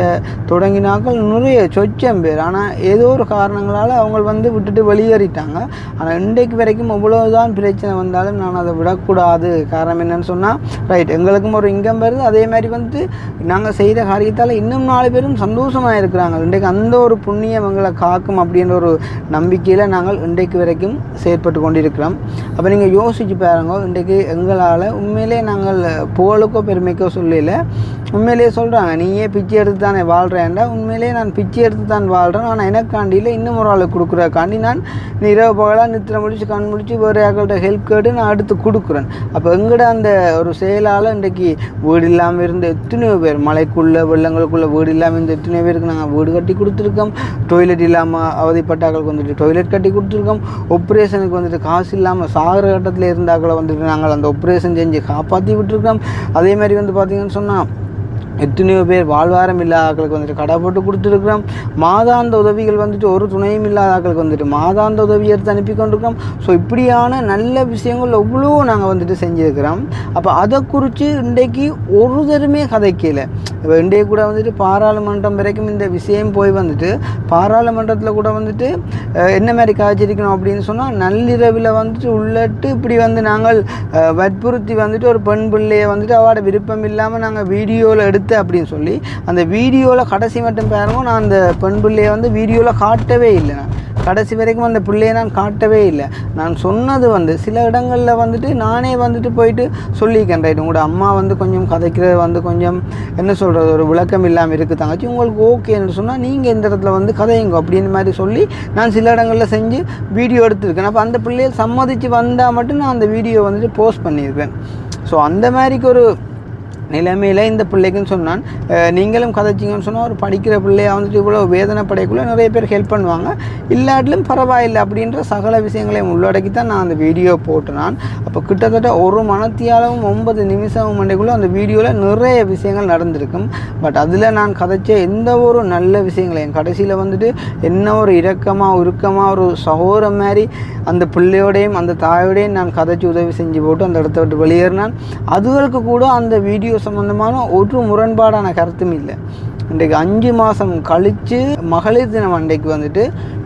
தொடங்கினாக்கள் நிறைய சொச்சம் பேர். ஆனால் ஏதோ ஒரு காரணங்களால் அவங்க வந்து விட்டுட்டு வெளியேறிட்டாங்க. ஆனால் இன்றைக்கு வரைக்கும் எவ்வளோதான் பிரச்சனை வந்தாலும் நான் அதை விடக்கூடாது. காரணம் என்னென்னு சொன்னால், ரைட், எங்களுக்கும் ஒரு இன்கம் வருது, அதே மாதிரி வந்து நாங்கள் செய்கிற காரியத்தால் இன்னும் 4 பேரும் சந்தோஷமாக இருக்கிறாங்க. இன்றைக்கு அந்த ஒரு புண்ணியம் எங்களை காக்கும் அப்படின்ற ஒரு நம்பிக்கையில் நாங்கள் இன்றைக்கு வரைக்கும் செயற்பட்டு கொண்டிருக்கிறோம். அப்போ நீங்கள் யோசிச்சு பாருங்க, இன்றைக்கு எங்களால் உண்மையிலே நாங்கள் புகழுக்கோ பெருமைக்கோ சொல்லி உண்மையிலேயே சொல்கிறாங்க, நீயே பிச்சை எடுத்து தானே வாழ்கிறேன்டா. உண்மையிலேயே நான் பிச்சை எடுத்து தான் வாழ்கிறேன். ஆனால் எனக்காண்டியில் இன்னும் ஒரு ஆளுக்கு கொடுக்குறக்காண்டி நான் இரவு பகலாக நித்திரை முடிச்சு கண் முடிச்சு வேறு யாக்கள்கிட்ட ஹெல்ப் கேட்டு நான் அடுத்து கொடுக்குறேன். அப்போ எங்கட அந்த ஒரு செயலால் இன்றைக்கு வீடு இல்லாமல் இருந்த எத்தனையோ பேர், மலைக்குள்ளே வெள்ளங்களுக்குள்ளே வீடு இல்லாமல் இருந்த எத்தனையோ பேருக்கு நாங்கள் வீடு கட்டி கொடுத்துருக்கோம். டொய்லெட் இல்லாமல் அவதிப்பட்டாக்களுக்கு வந்துட்டு டொய்லெட் கட்டி கொடுத்துருக்கோம். ஆப்ரேஷனுக்கு வந்துட்டு காசு இல்லாமல் சாகிற கட்டத்தில் இருந்தாக்களை வந்துட்டு நாங்கள் அந்த ஆப்ரேஷன் செஞ்சு காப்பாற்றி விட்டுருக்கோம். அதே மாதிரி வந்து பார்த்திங்கன்னு சொன்னால் எத்தனையோ பேர் வாழ்வாரம் இல்லாத ஆக்களுக்கு வந்துட்டு கடை போட்டு கொடுத்துருக்குறோம். மாதாந்த உதவிகள் வந்துட்டு ஒரு துணையும் இல்லாத ஆக்களுக்கு வந்துட்டு மாதாந்த உதவி எடுத்து அனுப்பி கொண்டிருக்கிறோம். ஸோ இப்படியான நல்ல விஷயங்கள் எவ்வளோ நாங்கள் வந்துட்டு செஞ்சுருக்கிறோம். அப்போ அதை குறித்து இன்றைக்கு ஒரு தருமே கதைக்கல. இப்போ இன்றைக்கு கூட வந்துட்டு பாராளுமன்றம் வரைக்கும் இந்த விஷயம் போய் வந்துட்டு பாராளுமன்றத்தில் கூட வந்துட்டு என்ன மாதிரி காய்ச்சிருக்கணும் அப்படின்னு சொன்னால், நள்ளிரவில் வந்துட்டு உள்ளட்டு இப்படி வந்து நாங்கள் வற்புறுத்தி வந்துட்டு ஒரு பெண் பிள்ளையை வந்துட்டு அவளோட விருப்பம் இல்லாமல் நாங்கள் வீடியோவில் எடுத்து அப்படின்னு சொல்லி அந்த வீடியோவில் கடைசி மட்டும் பாருங்க, நான் அந்த பெண் பிள்ளையை வந்து வீடியோவில் காட்டவே இல்லை. நான் கடைசி வரைக்கும் அந்த பிள்ளையை நான் காட்டவே இல்லை. நான் சொன்னது வந்து சில இடங்களில் வந்துட்டு நானே வந்துட்டு போயிட்டு சொல்லியிருக்கேன், ரைட், உங்களோட அம்மா வந்து கொஞ்சம் கதைக்கிறது வந்து கொஞ்சம் என்ன சொல்கிறது, ஒரு விளக்கம் இல்லாமல் இருக்குது தங்கச்சி, உங்களுக்கு ஓகேன்னு சொன்னால் நீங்கள் இந்த இடத்துல வந்து கதையுங்க அப்படின்னு மாதிரி சொல்லி நான் சில இடங்களில் செஞ்சு வீடியோ எடுத்துருக்கேன். அப்போ அந்த பிள்ளையை சம்மதித்து வந்தால் மட்டும் நான் அந்த வீடியோ வந்துட்டு போஸ்ட் பண்ணியிருக்கேன். ஸோ அந்த மாதிரிக்கு ஒரு நிலைமையில் இந்த பிள்ளைக்குன்னு சொன்னான், நீங்களும் கதைச்சிங்கன்னு சொன்னால் ஒரு படிக்கிற பிள்ளையாக வந்துட்டு இவ்வளோ வேதனைப்படைக்குள்ளே நிறைய பேர் ஹெல்ப் பண்ணுவாங்க, இல்லாட்டிலும் பரவாயில்லை அப்படின்ற சகல விஷயங்களையும் உள்ளடக்கி தான் நான் அந்த வீடியோ போட்டுனான். அப்போ கிட்டத்தட்ட 1 மணித்தியாலும் 9 நிமிஷம் மணிக்குள்ளே அந்த வீடியோவில் நிறைய விஷயங்கள் நடந்திருக்கும். பட் அதில் நான் கதைச்ச எந்த ஒரு நல்ல விஷயங்களையும் கடைசியில் வந்துட்டு என்ன ஒரு இரக்கமாக உருக்கமாக ஒரு சகோதரம் மாதிரி அந்த பிள்ளையோடையும் அந்த தாயோடையும் நான் கதைச்சி உதவி செஞ்சு போட்டு அந்த இடத்த விட்டு வெளியேறினான். அதுகளுக்கு கூட அந்த வீடியோ சம்பந்தமான ஒரு முரண்பாடான கருத்தும் இல்லை. இன்றைக்கு 5 மாதம் கழித்து மகளிர் தினம் அன்றைக்கு வந்துட்டு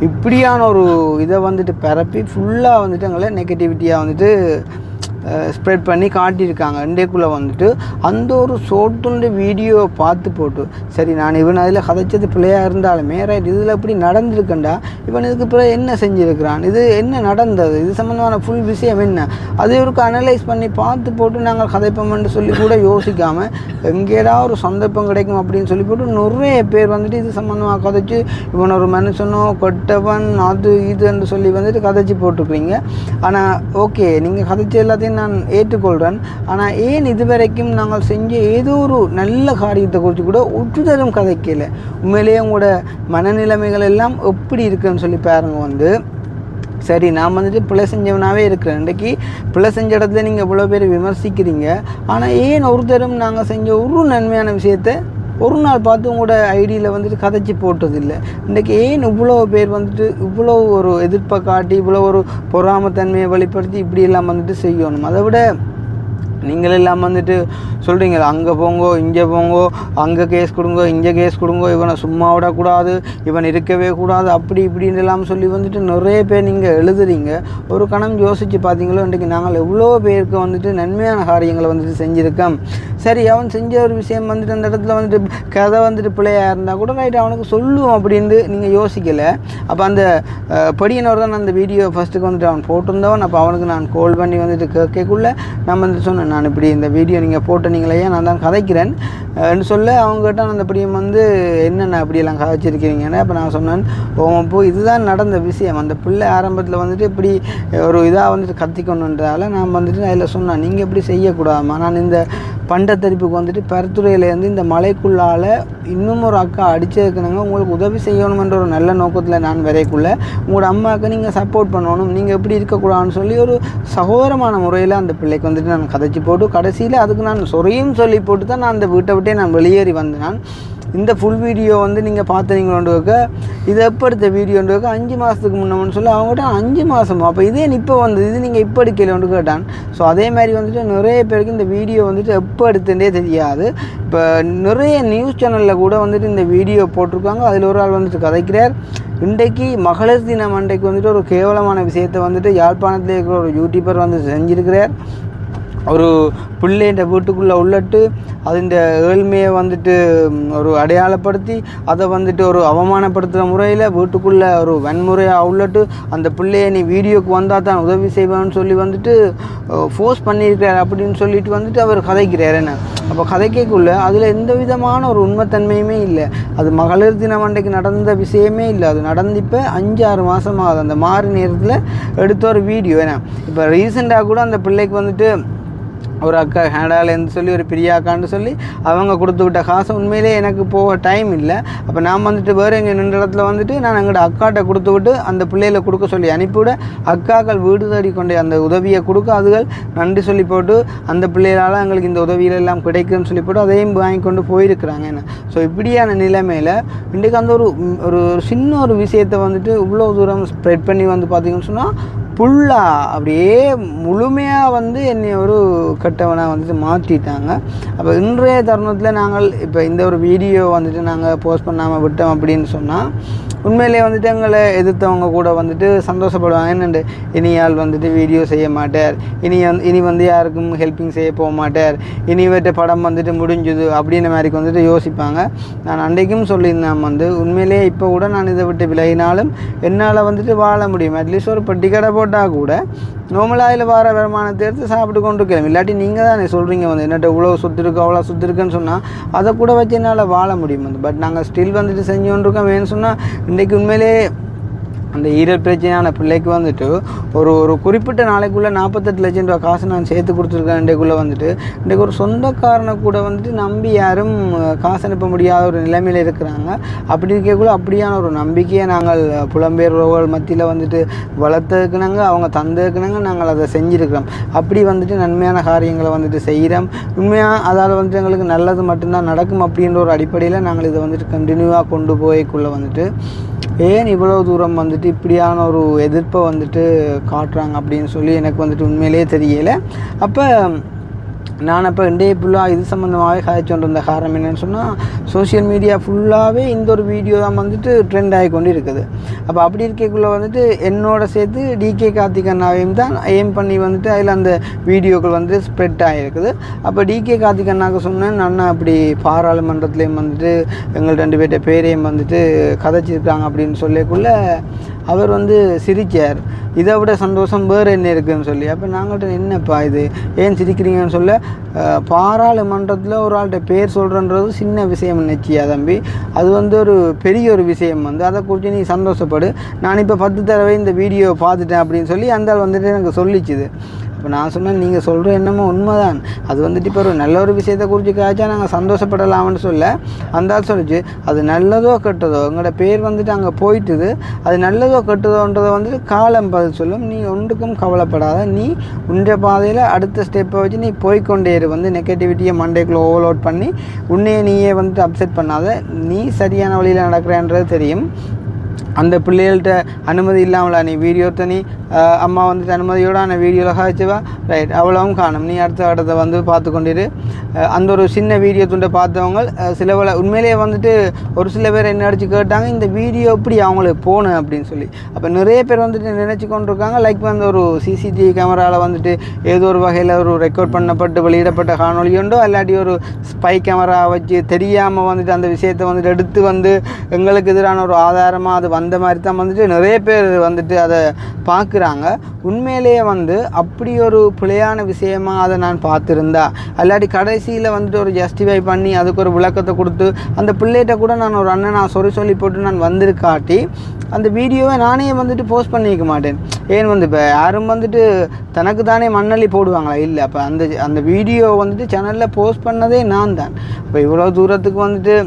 இப்படியான ஒரு இதை வந்துட்டு பரப்பி ஃபுல்லாக வந்துட்டு எங்களை நெகட்டிவிட்டியாக வந்துட்டு ஸ்ப்ரெட் பண்ணி காட்டியிருக்காங்க. இன்றைக்குள்ளே வந்துட்டு அந்த ஒரு சோட்டுண்டு வீடியோவை பார்த்து போட்டு, சரி நான் இவன் அதில் கதைச்சது பிள்ளையாக இருந்தாலுமே ரைட், இதில் இப்படி நடந்திருக்கண்டா, இவன் இதுக்கு பிறகு என்ன செஞ்சுருக்கிறான், இது என்ன நடந்தது, இது சம்மந்தமான ஃபுல் விஷயம் என்ன, அதை ஒரு அனலைஸ் பண்ணி பார்த்து போட்டு நாங்கள் கதைப்போம்னு சொல்லி கூட யோசிக்காமல் எங்கேடா ஒரு சந்தர்ப்பம் கிடைக்கும் அப்படின்னு சொல்லி போட்டு நிறைய பேர் வந்துட்டு இது சம்மந்தமாக கதைச்சி இவன் ஒரு மனுஷனோ கொட்டவன் அது இதுன்னு சொல்லி வந்துட்டு கதைச்சி போட்டுக்கிறீங்க. ஆனால் ஓகே, நீங்கள் கதைச்ச எல்லாத்தையும் நான் ஏற்றுக்கொள்கிறேன். ஆனால் ஏன் இதுவரைக்கும் நாங்கள் செஞ்ச ஏதோ ஒரு நல்ல காரியத்தை குறித்து கூட ஒற்றுதலும் கதைக்கல. உண்மையிலேயே உங்களோட மனநிலைமைகள் எல்லாம் எப்படி இருக்குன்னு சொல்லி பாருங்க. வந்து சரி, நான் வந்துட்டு பிள்ளை செஞ்சவனாகவே இருக்கிறேன், இன்றைக்கி பிள்ளை செஞ்ச இடத்துல நீங்கள் இவ்வளோ பேர் விமர்சிக்கிறீங்க, ஆனால் ஏன் ஒரு தரம் நாங்கள் செஞ்ச ஒரு நன்மையான விஷயத்தை ஒரு நாள் பார்த்து உங்களோட ஐடியில் வந்துட்டு கதைச்சி போட்டதில்லை. இன்றைக்கி ஏன் இவ்வளோ பேர் வந்துட்டு இவ்வளோ ஒரு எதிர்ப்பை காட்டி இவ்வளோ ஒரு பொறாமத்தன்மையை வெளிப்படுத்தி இப்படியெல்லாம் வந்துட்டு செய்யணும். அதை விட நீங்கள் எல்லாம் வந்துட்டு சொல்கிறீங்க, அங்கே போங்கோ இங்கே போங்கோ, அங்கே கேஸ் கொடுங்கோ இங்கே கேஸ் கொடுங்கோ, இவனை சும்மா விடக்கூடாது, இவன் இருக்கவே கூடாது, அப்படி இப்படின்னு எல்லாம் சொல்லி வந்துட்டு நிறைய பேர் நீங்கள் எழுதுறீங்க. ஒரு கணம் யோசித்து பார்த்தீங்களோ, இன்றைக்கு நாங்கள் எவ்வளோ பேருக்கு வந்துட்டு நன்மையான காரியங்களை வந்துட்டு செஞ்சுருக்கோம். சரி, அவன் செஞ்ச ஒரு விஷயம் வந்துட்டு அந்த இடத்துல வந்துட்டு கதை வந்துட்டு பிள்ளையாக இருந்தால் கூட ரைட், அவனுக்கு சொல்லுவோம் அப்படின்ட்டு நீங்கள் யோசிக்கலை. அப்போ அந்த படியினவர் தான் அந்த வீடியோ ஃபஸ்ட்டுக்கு வந்துட்டு அவன் போட்டிருந்தவன். அப்போ அவனுக்கு நான் கால் பண்ணி வந்துட்டு கேட்கக்குள்ளே நான் வந்துட்டு சொன்னேன், நான் இப்படி இந்த வீடியோ நீங்கள் போட்டீங்களே, நான் தான் கதைக்கிறேன் சொல்ல அவங்ககிட்ட அந்த படியும் வந்து என்னென்ன அப்படியெல்லாம் கதைச்சிருக்கிறீங்கன்னு. அப்போ நான் சொன்னேன், இப்போ இதுதான் நடந்த விஷயம், அந்த பிள்ளை ஆரம்பத்தில் வந்துட்டு இப்படி ஒரு இதாக வந்துட்டு கத்திக்கணுன்றதால நான் வந்துட்டு அதில் சொன்னேன், நீங்கள் இப்படி செய்யக்கூடாதுமா, நான் இந்த பண்டத்தரிப்புக்கு வந்துட்டு பருத்துறையிலேருந்து இந்த மலைக்குள்ளால் இன்னும் ஒரு அக்கா அடிச்சிருக்கணுங்க, உங்களுக்கு உதவி செய்யணுமென்ற ஒரு நல்ல நோக்கத்தில் நான் வரைக்குள்ளே உங்களோட அம்மாவுக்கு நீங்கள் சப்போர்ட் பண்ணணும், நீங்கள் எப்படி இருக்கக்கூடாதுன்னு சொல்லி ஒரு சகோதரமான முறையில் அந்த பிள்ளைக்கு வந்துட்டு நான் கதைச்சி போட்டு கடைசியில் அதுக்கு நான் சொறையும் சொல்லி போட்டு தான் நான் அந்த வீட்டை விட்டே நான் வெளியேறி வந்தேன். இந்த ஃபுல் வீடியோ வந்து நீங்கள் பார்த்தீங்களோண்டுக்க இது எப்போ எடுத்த வீடியோண்டுக்க 5 மாதத்துக்கு முன்னம்னு சொல்லி அவங்ககிட்ட 5 மாதம் அப்போ இதே இப்போ வந்து இது நீங்கள் இப்போ எடுக்கலன்னு கேட்டான். ஸோ அதே மாதிரி வந்துட்டு நிறைய பேருக்கு இந்த வீடியோ வந்துட்டு எப்போ எடுத்துட்டே தெரியாது. இப்போ நிறைய நியூஸ் சேனலில் கூட வந்துட்டு இந்த வீடியோ போட்டிருக்காங்க. அதில் ஒரு ஆள் வந்துட்டு கதைக்கிறார். இன்றைக்கு மகளிர் தினம் அன்றைக்கு வந்துட்டு ஒரு கேவலமான விஷயத்தை வந்துட்டு யாழ்ப்பாணத்தில் இருக்கிற ஒரு யூடியூபர் வந்து செஞ்சிருக்கிறார். ஒரு பிள்ளைன்ற வீட்டுக்குள்ளே உள்ளட்டு அதுண்ட ஏழ்மையை வந்துட்டு ஒரு அடையாளப்படுத்தி அதை வந்துட்டு ஒரு அவமானப்படுத்துகிற முறையில் வீட்டுக்குள்ளே ஒரு வன்முறையாக உள்ளட்டு அந்த பிள்ளையை நீ வீடியோக்கு வந்தால் தான் உதவி செய்வேன்னு சொல்லி வந்துட்டு ஃபோர்ஸ் பண்ணியிருக்கிறார் அப்படின்னு சொல்லிட்டு வந்துட்டு அவர் கதைக்கிறார். என்ன அப்போ கதைக்குள்ளே அதில் எந்த விதமான ஒரு உண்மைத்தன்மையுமே இல்லை. அது மகளிர் தினம் அன்றைக்கு நடந்த விஷயமே இல்லை. அது நடந்து இப்போ 5-6 மாதமாகுது. அந்த மாறு நேரத்தில் எடுத்த ஒரு வீடியோ. ஏன்னா இப்போ ரீசெண்டாக கூட அந்த பிள்ளைக்கு வந்துட்டு ஒரு அக்கா ஹேண்டாலேருந்து சொல்லி ஒரு பெரிய அக்கான்னு சொல்லி அவங்க கொடுத்து விட்ட காசு உண்மையிலே எனக்கு போக டைம் இல்லை. அப்போ நான் வந்துட்டு வேறு எங்கள் நின்ற இடத்துல வந்துட்டு நான் எங்கள்கிட்ட அக்காட்ட கொடுத்து விட்டு அந்த பிள்ளைகளை கொடுக்க சொல்லி அனுப்பிவிட அக்காக்கள் வீடு தேடி கொண்டே அந்த உதவியை கொடுக்க அதுகள் நன்றி சொல்லி போட்டு அந்த பிள்ளைகளால் எங்களுக்கு இந்த உதவியில் எல்லாம் கிடைக்குன்னு சொல்லி போட்டு அதையும் வாங்கி கொண்டு போயிருக்கிறாங்க. என்ன ஸோ இப்படியான நிலைமையில் இன்றைக்கு அந்த ஒரு சின்ன ஒரு விஷயத்தை வந்துட்டு இவ்வளோ தூரம் ஸ்ப்ரெட் பண்ணி வந்து பார்த்திங்கன்னு சொன்னால் ஃபுல்லாக அப்படியே முழுமையாக வந்து என்னை ஒரு கட்டவனாக வந்துட்டு மாற்றிட்டாங்க. அப்போ இன்றைய தருணத்தில் நாங்கள் இப்போ இந்த ஒரு வீடியோ வந்துட்டு நாங்கள் போஸ்ட் பண்ணாமல் விட்டோம் அப்படின்னு சொன்னால் உண்மையிலே வந்துட்டு எங்களை எதிர்த்தவங்க கூட வந்துட்டு சந்தோஷப்படுவாங்க. என்னென்று இனியால் வந்துட்டு வீடியோ செய்ய மாட்டார், இனி வந்து யாருக்கும் ஹெல்ப்பிங் செய்ய போக மாட்டார், இனி இவற்ற படம் வந்துட்டு முடிஞ்சுது அப்படின்ற மாதிரிக்கு வந்துட்டு யோசிப்பாங்க. நான் அன்றைக்கும் சொல்லியிருந்தேன் வந்து உண்மையிலே இப்போ கூட நான் இதை விட்டு விலகினாலும் என்னால் வந்துட்டு வாழ முடியும். அட்லீஸ்ட் ஒரு பெட்டி கடை போட்டால் கூட நார்மலாக இதில் வர வருமானத்தை எடுத்து சாப்பிட்டு கொண்டு இருக்கலாம். இல்லாட்டி நீங்கள் தானே சொல்கிறீங்க வந்து என்னட்ட இவ்வளோ சுற்று இருக்கு அவ்வளோ சுற்று இருக்குன்னு சொன்னால் அதை கூட வச்சு என்னால் வாழ முடியும் வந்து. பட் நாங்கள் ஸ்டில் வந்துட்டு செஞ்சு கொண்டிருக்கோம். வேணும்னு சொன்னால் இன்றைக்கு உண்மையிலே அந்த ஈரல் பிரச்சனையான பிள்ளைக்கு வந்துட்டு ஒரு குறிப்பிட்ட நாளைக்குள்ளே 48 லட்சம் ரூபா காசு நான் சேர்த்து கொடுத்துருக்கேன். இன்றைக்குள்ளே வந்துட்டு இன்றைக்கு ஒரு சொந்தக்காரனை கூட வந்துட்டு நம்பி யாரும் காசு அனுப்ப முடியாத ஒரு நிலைமையில் இருக்கிறாங்க. அப்படி இருக்கக்குள்ள அப்படியான ஒரு நம்பிக்கையை நாங்கள் புலம்பெயர் உறவுகள் மத்தியில் வந்துட்டு வளர்த்துக்குனாங்க, அவங்க தந்துக்குனாங்க, நாங்கள் அதை செஞ்சுருக்கிறோம். அப்படி வந்துட்டு நன்மையான காரியங்களை வந்துட்டு செய்கிறோம். உண்மையாக அதால் வந்துட்டு எங்களுக்கு நல்லது மட்டும்தான் நடக்கும் அப்படின்ற ஒரு அடிப்படையில் நாங்கள் இதை வந்துட்டு கண்டினியூவாக கொண்டு போய்க்குள்ளே வந்துட்டு ஏன் இவ்வளோ தூரம் வந்துட்டு இப்படியான ஒரு எதிர்ப்பை வந்துட்டு காட்டுறாங்க அப்படின்னு சொல்லி எனக்கு வந்துட்டு உண்மையிலே தெரியலை. அப்போ நான் அப்போ இன்றைய ஃபுல்லாக இது சம்மந்தமாகவே கதைச்சொண்டு இருந்த காரணம் என்னென்னு சொன்னால் சோஷியல் மீடியா ஃபுல்லாகவே இந்த ஒரு வீடியோ தான் வந்துட்டு ட்ரெண்ட் ஆகி கொண்டு இருக்குது. அப்போ அப்படி இருக்கக்குள்ளே வந்துட்டு என்னோட சேர்த்து டிகே கார்த்திக் அண்ணாவையும் தான் எய்ம் பண்ணி வந்துட்டு அதில் அந்த வீடியோக்கள் வந்துட்டு ஸ்ப்ரெட் ஆகிருக்குது. அப்போ டிகே கார்த்திக் அண்ணாவுக்கு சொன்னேன், அண்ணா அப்படி பாராளுமன்றத்துலேயும் வந்துட்டு எங்கள் 2 பேர்ட்ட பேரையும் வந்துட்டு கதைச்சிருக்காங்க அப்படின்னு சொல்லக்குள்ளே அவர் வந்து சிரிச்சார். இதை விட சந்தோஷம் வேறு என்ன இருக்குதுன்னு சொல்லி. அப்போ நாங்கள்கிட்ட என்னப்பா இது ஏன் சிரிக்கிறீங்கன்னு சொல்ல, பாராளுமன்றத்தில் ஒரு ஆள்கிட்ட பேர் சொல்கிறன்றது சின்ன விஷயம் நினச்சியா தம்பி, அது வந்து ஒரு பெரிய ஒரு விஷயம் வந்து, அதை குறித்து நீ சந்தோஷப்படு. நான் இப்போ 10 தடவை இந்த வீடியோ பார்த்துட்டேன் அப்படின்னு சொல்லி அந்த ஆள் வந்துட்டு எனக்கு சொல்லிச்சுது. இப்போ நான் சொன்னேன், நீங்கள் சொல்கிற என்னமோ உண்மைதான், அது வந்துட்டு இப்போ ஒரு நல்ல ஒரு விஷயத்தை குறித்து காய்ச்சா நாங்கள் சந்தோஷப்படலாம்னு சொல்ல அந்த ஆள் சொல்லிச்சு, அது நல்லதோ கெட்டதோ எங்களோட பேர் வந்துட்டு அங்கே போயிட்டுது, அது நல்லதோ கெட்டதோன்றதை வந்துட்டு காலம் பதில் சொல்லும். நீ ஒன்றுக்கும் கவலைப்படாத, நீ உன்னுடைய பாதையில் அடுத்த ஸ்டெப்பை வச்சு நீ போய்கொண்டே இரு. வந்து நெகட்டிவிட்டியை மண்டைக்குள்ளே ஓவர்லோட் பண்ணி உன்னையே நீயே வந்துட்டு அப்செட் பண்ணாத, நீ சரியான வழியில் நடக்கிறேன்றது தெரியும். அந்த பிள்ளைகள்கிட்ட அனுமதி இல்லாமலா நீ வீடியோ நீ அம்மா வந்துட்டு அனுமதியோடு அந்த வீடியோவில் காய்ச்சுவா ரைட், அவ்வளவும் காணும். நீ அடுத்த இடத்த வந்து பார்த்து கொண்டிரு. அந்த ஒரு சின்ன வீடியோ துண்டை பார்த்தவங்க சில உண்மையிலேயே வந்துட்டு ஒரு சில பேர் என்ன அடித்து கேட்டாங்க, இந்த வீடியோ எப்படி அவங்களுக்கு போகணும் அப்படின்னு சொல்லி. அப்போ நிறைய பேர் வந்துட்டு நினச்சி கொண்டிருக்காங்க லைக் வந்து ஒரு சிசிடிவி கேமராவில் வந்துட்டு ஏதோ ஒரு வகையில் ஒரு ரெக்கார்ட் பண்ணப்பட்டு வெளியிடப்பட்ட காணொலியுண்டோ இல்லாட்டி ஒரு ஸ்பை கேமரா வச்சு தெரியாமல் வந்துட்டு அந்த விஷயத்தை வந்துட்டு எடுத்து வந்து எங்களுக்கு எதிரான ஒரு ஆதாரமாக அது அந்த மாதிரி தான் வந்துட்டு நிறைய பேர் வந்துட்டு அதை பார்க்குறாங்க. உண்மையிலேயே வந்து அப்படி ஒரு பிழையான விஷயமா அதை நான் பார்த்துருந்தா அல்லாட்டி கடைசியில் வந்துட்டு ஒரு ஜஸ்டிஃபை பண்ணி அதுக்கு ஒரு விளக்கத்தை கொடுத்து அந்த பிள்ளைகிட்ட கூட நான் ஒரு அண்ணன் நான் சொல்லி போட்டு நான் வந்திருக்காட்டி அந்த வீடியோவை நானே வந்துட்டு போஸ்ட் பண்ணிக்க மாட்டேன். ஏன் வந்து இப்போ யாரும் வந்துட்டு தனக்கு தானே மண்ணள்ளி போடுவாங்களா? இல்லை. அப்போ அந்த வீடியோ வந்துட்டு சேனலில் போஸ்ட் பண்ணதே நான் தான். இப்போ இவ்வளோ தூரத்துக்கு வந்துட்டு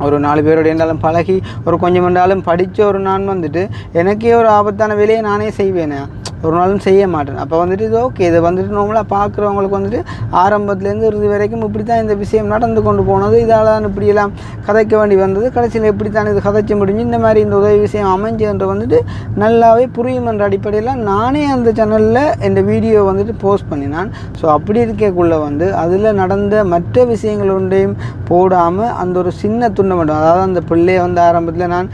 ஒரு 4 பேரோட இருந்தாலும் பழகி ஒரு கொஞ்சம் என்றாலும் படித்த ஒரு நான் வந்துட்டு எனக்கே ஒரு ஆபத்தான வேலையை நானே செய்வேனே. ஒரு நாளும் செய்ய மாட்டேன். அப்போ வந்துட்டு இது ஓகே, இதை வந்துட்டு நார்மலாக பார்க்குறவங்களுக்கு வந்துட்டு ஆரம்பத்துலேருந்து இறுதி வரைக்கும் இப்படி தான் இந்த விஷயம் நடந்து கொண்டு போனது, இதால் தான் இப்படியெல்லாம் கதைக்க வேண்டி வந்தது, கடைசியில் எப்படி தான் இது கதைச்சு முடிஞ்சு இந்த மாதிரி இந்த உதவி விஷயம் அமைஞ்சுன்ற வந்துட்டு நல்லாவே புரியும் என்ற அடிப்படையில் நானே அந்த சேனலில் இந்த வீடியோ வந்துட்டு போஸ்ட் பண்ணினான். ஸோ அப்படி இருக்கக்குள்ளே வந்து அதில் நடந்த மற்ற விஷயங்கள் ஒன்றையும் போடாமல் அந்த ஒரு சின்ன துண்டை மட்டும், அதாவது அந்த பிள்ளையை வந்து ஆரம்பத்தில் நான்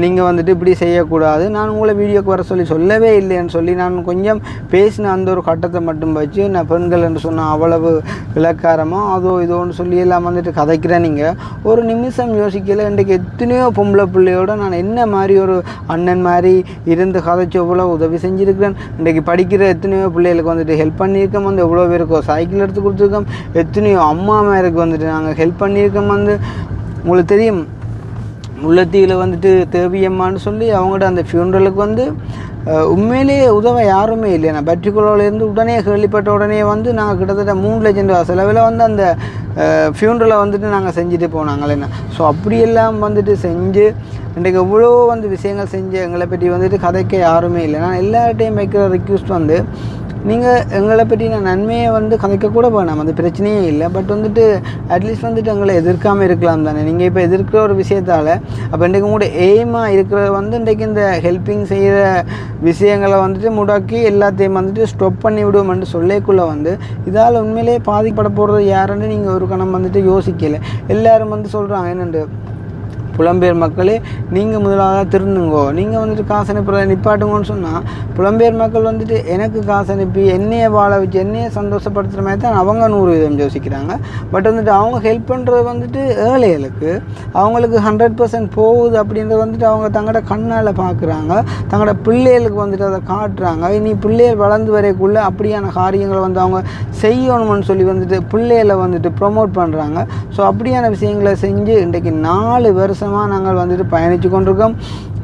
நீங்கள் வந்துட்டு இப்படி செய்யக்கூடாது, நான் உங்களை வீடியோக்கு வர சொல்லவே இல்லைன்னு சொல்லி நான் கொஞ்சம் பேசின அந்த ஒரு கட்டத்தை மட்டும் வச்சு நான் பெண்கள் என்று சொன்னால் அவ்வளவு இலக்காரமாக அதோ இதோன்னு சொல்லி எல்லாம் வந்துட்டு கதைக்கிறேன். நீங்கள் ஒரு நிமிஷம் யோசிக்கல, இன்றைக்கு எத்தனையோ பொம்பளை பிள்ளையோட நான் என்ன மாதிரி ஒரு அண்ணன் மாதிரி இருந்து கதைச்சி எவ்வளோ உதவி செஞ்சுருக்கிறேன். இன்றைக்கு படிக்கிற எத்தனையோ பிள்ளைகளுக்கு வந்துட்டு ஹெல்ப் பண்ணியிருக்கோம், வந்து எவ்வளோ பேருக்கு சைக்கிள் எடுத்து கொடுத்துருக்கோம், எத்தனையோ அம்மா மேருக்கு வந்துட்டு நாங்கள் ஹெல்ப் பண்ணியிருக்கோம். வந்து உங்களுக்கு தெரியும் முல்லைத்தீவில் வந்துட்டு தேவியம்மான்னு சொல்லி அவங்களோட அந்த ஃபியூனரலுக்கு வந்து உண்மையிலேயே உதவ யாருமே இல்லை. நான் பர்டிகுலர்லேருந்து உடனே கேள்விப்பட்ட உடனே வந்து நாங்கள் கிட்டத்தட்ட 3 லட்சம் ரூபா செலவில் வந்து அந்த ஃபியூனரலை வந்துட்டு நாங்கள் செஞ்சுட்டு போனாங்களேண்ணா. ஸோ அப்படியெல்லாம் வந்துட்டு செஞ்சு இன்றைக்கு எவ்வளோ வந்து விஷயங்கள் செஞ்சு எங்களை பற்றி வந்துட்டு கதைக்க யாருமே இல்லை. நான் எல்லார்ட்டையும் வைக்கிற ரிக்வெஸ்ட் வந்து நீங்கள் எங்களை பற்றி நான் நன்மையை வந்து கதைக்கக்கூட வேணாம், அது பிரச்சனையே இல்லை. பட் வந்துட்டு அட்லீஸ்ட் வந்துட்டு எங்களை எதிர்க்காமல் இருக்கலாம் தானே. நீங்கள் இப்போ எதிர்க்கிற ஒரு விஷயத்தால் அப்போ இன்றைக்கு கூட எய்மாக இருக்கிறது வந்து இன்றைக்கு இந்த ஹெல்ப்பிங் செய்கிற விஷயங்களை வந்துட்டு முடக்கி எல்லாத்தையும் வந்துட்டு ஸ்டாப் பண்ணி விடுவோம்னு சொல்லிக்குள்ளே வந்து இதால் உண்மையிலே பாதிக்கப்பட போகிறது யாருன்னு நீங்கள் ஒரு கணம் வந்துட்டு யோசிக்கலை. எல்லோரும் வந்து சொல்கிறாங்க என்னென்று, புலம்பெயர் மக்களே நீங்கள் முதலாக திருந்துங்கோ, நீங்கள் வந்துட்டு காசு அனுப்புறத நிப்பாட்டுங்கன்னு சொன்னால் புலம்பெயர் மக்கள் வந்துட்டு எனக்கு காசு அனுப்பி என்னையை வாழ வச்சு என்னையை சந்தோஷப்படுத்துகிற மாதிரி தான் அவங்க 100% யோசிக்கிறாங்க. பட் வந்துட்டு அவங்க ஹெல்ப் பண்ணுறது வந்துட்டு ஏழைகளுக்கு அவங்களுக்கு 100% போகுது அப்படின்றத வந்துட்டு அவங்க தங்களோட கண்ணால் பார்க்குறாங்க, தங்களோட பிள்ளைகளுக்கு வந்துட்டு அதை காட்டுறாங்க. இனி பிள்ளைகள் வளர்ந்து வரைக்குள்ளே அப்படியான காரியங்களை வந்து அவங்க செய்யணும்னு சொல்லி வந்துட்டு பிள்ளைகளை வந்துட்டு ப்ரொமோட் பண்ணுறாங்க. ஸோ அப்படியான விஷயங்களை செஞ்சு இன்றைக்கு 4 வருஷம் நாங்கள் வந்துட்டு பயணித்து கொண்டிருக்கோம்.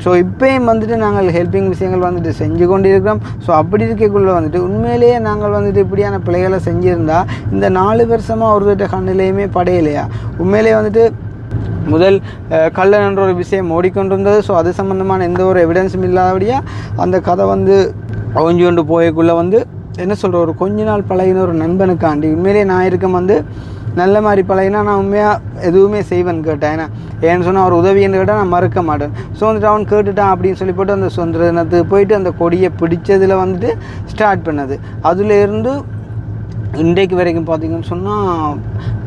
ஸோ இப்போயும் வந்துட்டு நாங்கள் ஹெல்ப்பிங் விஷயங்கள் வந்துட்டு செஞ்சு கொண்டிருக்கிறோம். ஸோ அப்படி இருக்கக்குள்ளே வந்துட்டு உண்மையிலேயே நாங்கள் வந்துட்டு இப்படியான பிள்ளைகளை செஞ்சுருந்தால் இந்த 4 வருஷமாக ஒருத்தட்ட கண்ணிலையுமே படையலையா. உண்மையிலேயே வந்துட்டு முதல் கள்ளன் என்ற ஒரு விஷயம் ஓடிக்கொண்டிருந்தது. ஸோ அது சம்மந்தமான எந்த ஒரு எவிடன்ஸும் இல்லாதபடியாக அந்த கதை வந்து ஒழிஞ்சு கொண்டு போயக்குள்ளே வந்து என்ன சொல்கிற ஒரு கொஞ்ச நாள் பழகின ஒரு நண்பனுக்காண்டி உண்மையிலேயே நான் இருக்கேன் வந்து நல்ல மாதிரி பழகினா நான் உண்மையாக எதுவுமே செய்வேன்னு கேட்டேன். ஏன்னு சொன்னால் அவர் உதவின்னு கேட்டால் நான் மறுக்க மாட்டேன். ஸோ வந்துட்டு அவன் கேட்டுட்டான் அப்படின்னு சொல்லி போட்டு அந்த சுதந்திர தினத்துக்கு போயிட்டு அந்த கொடியை பிடிச்சதில் வந்துட்டு ஸ்டார்ட் பண்ணது. அதுலேருந்து இன்றைக்கு வரைக்கும் பார்த்திங்கன்னு சொன்னால்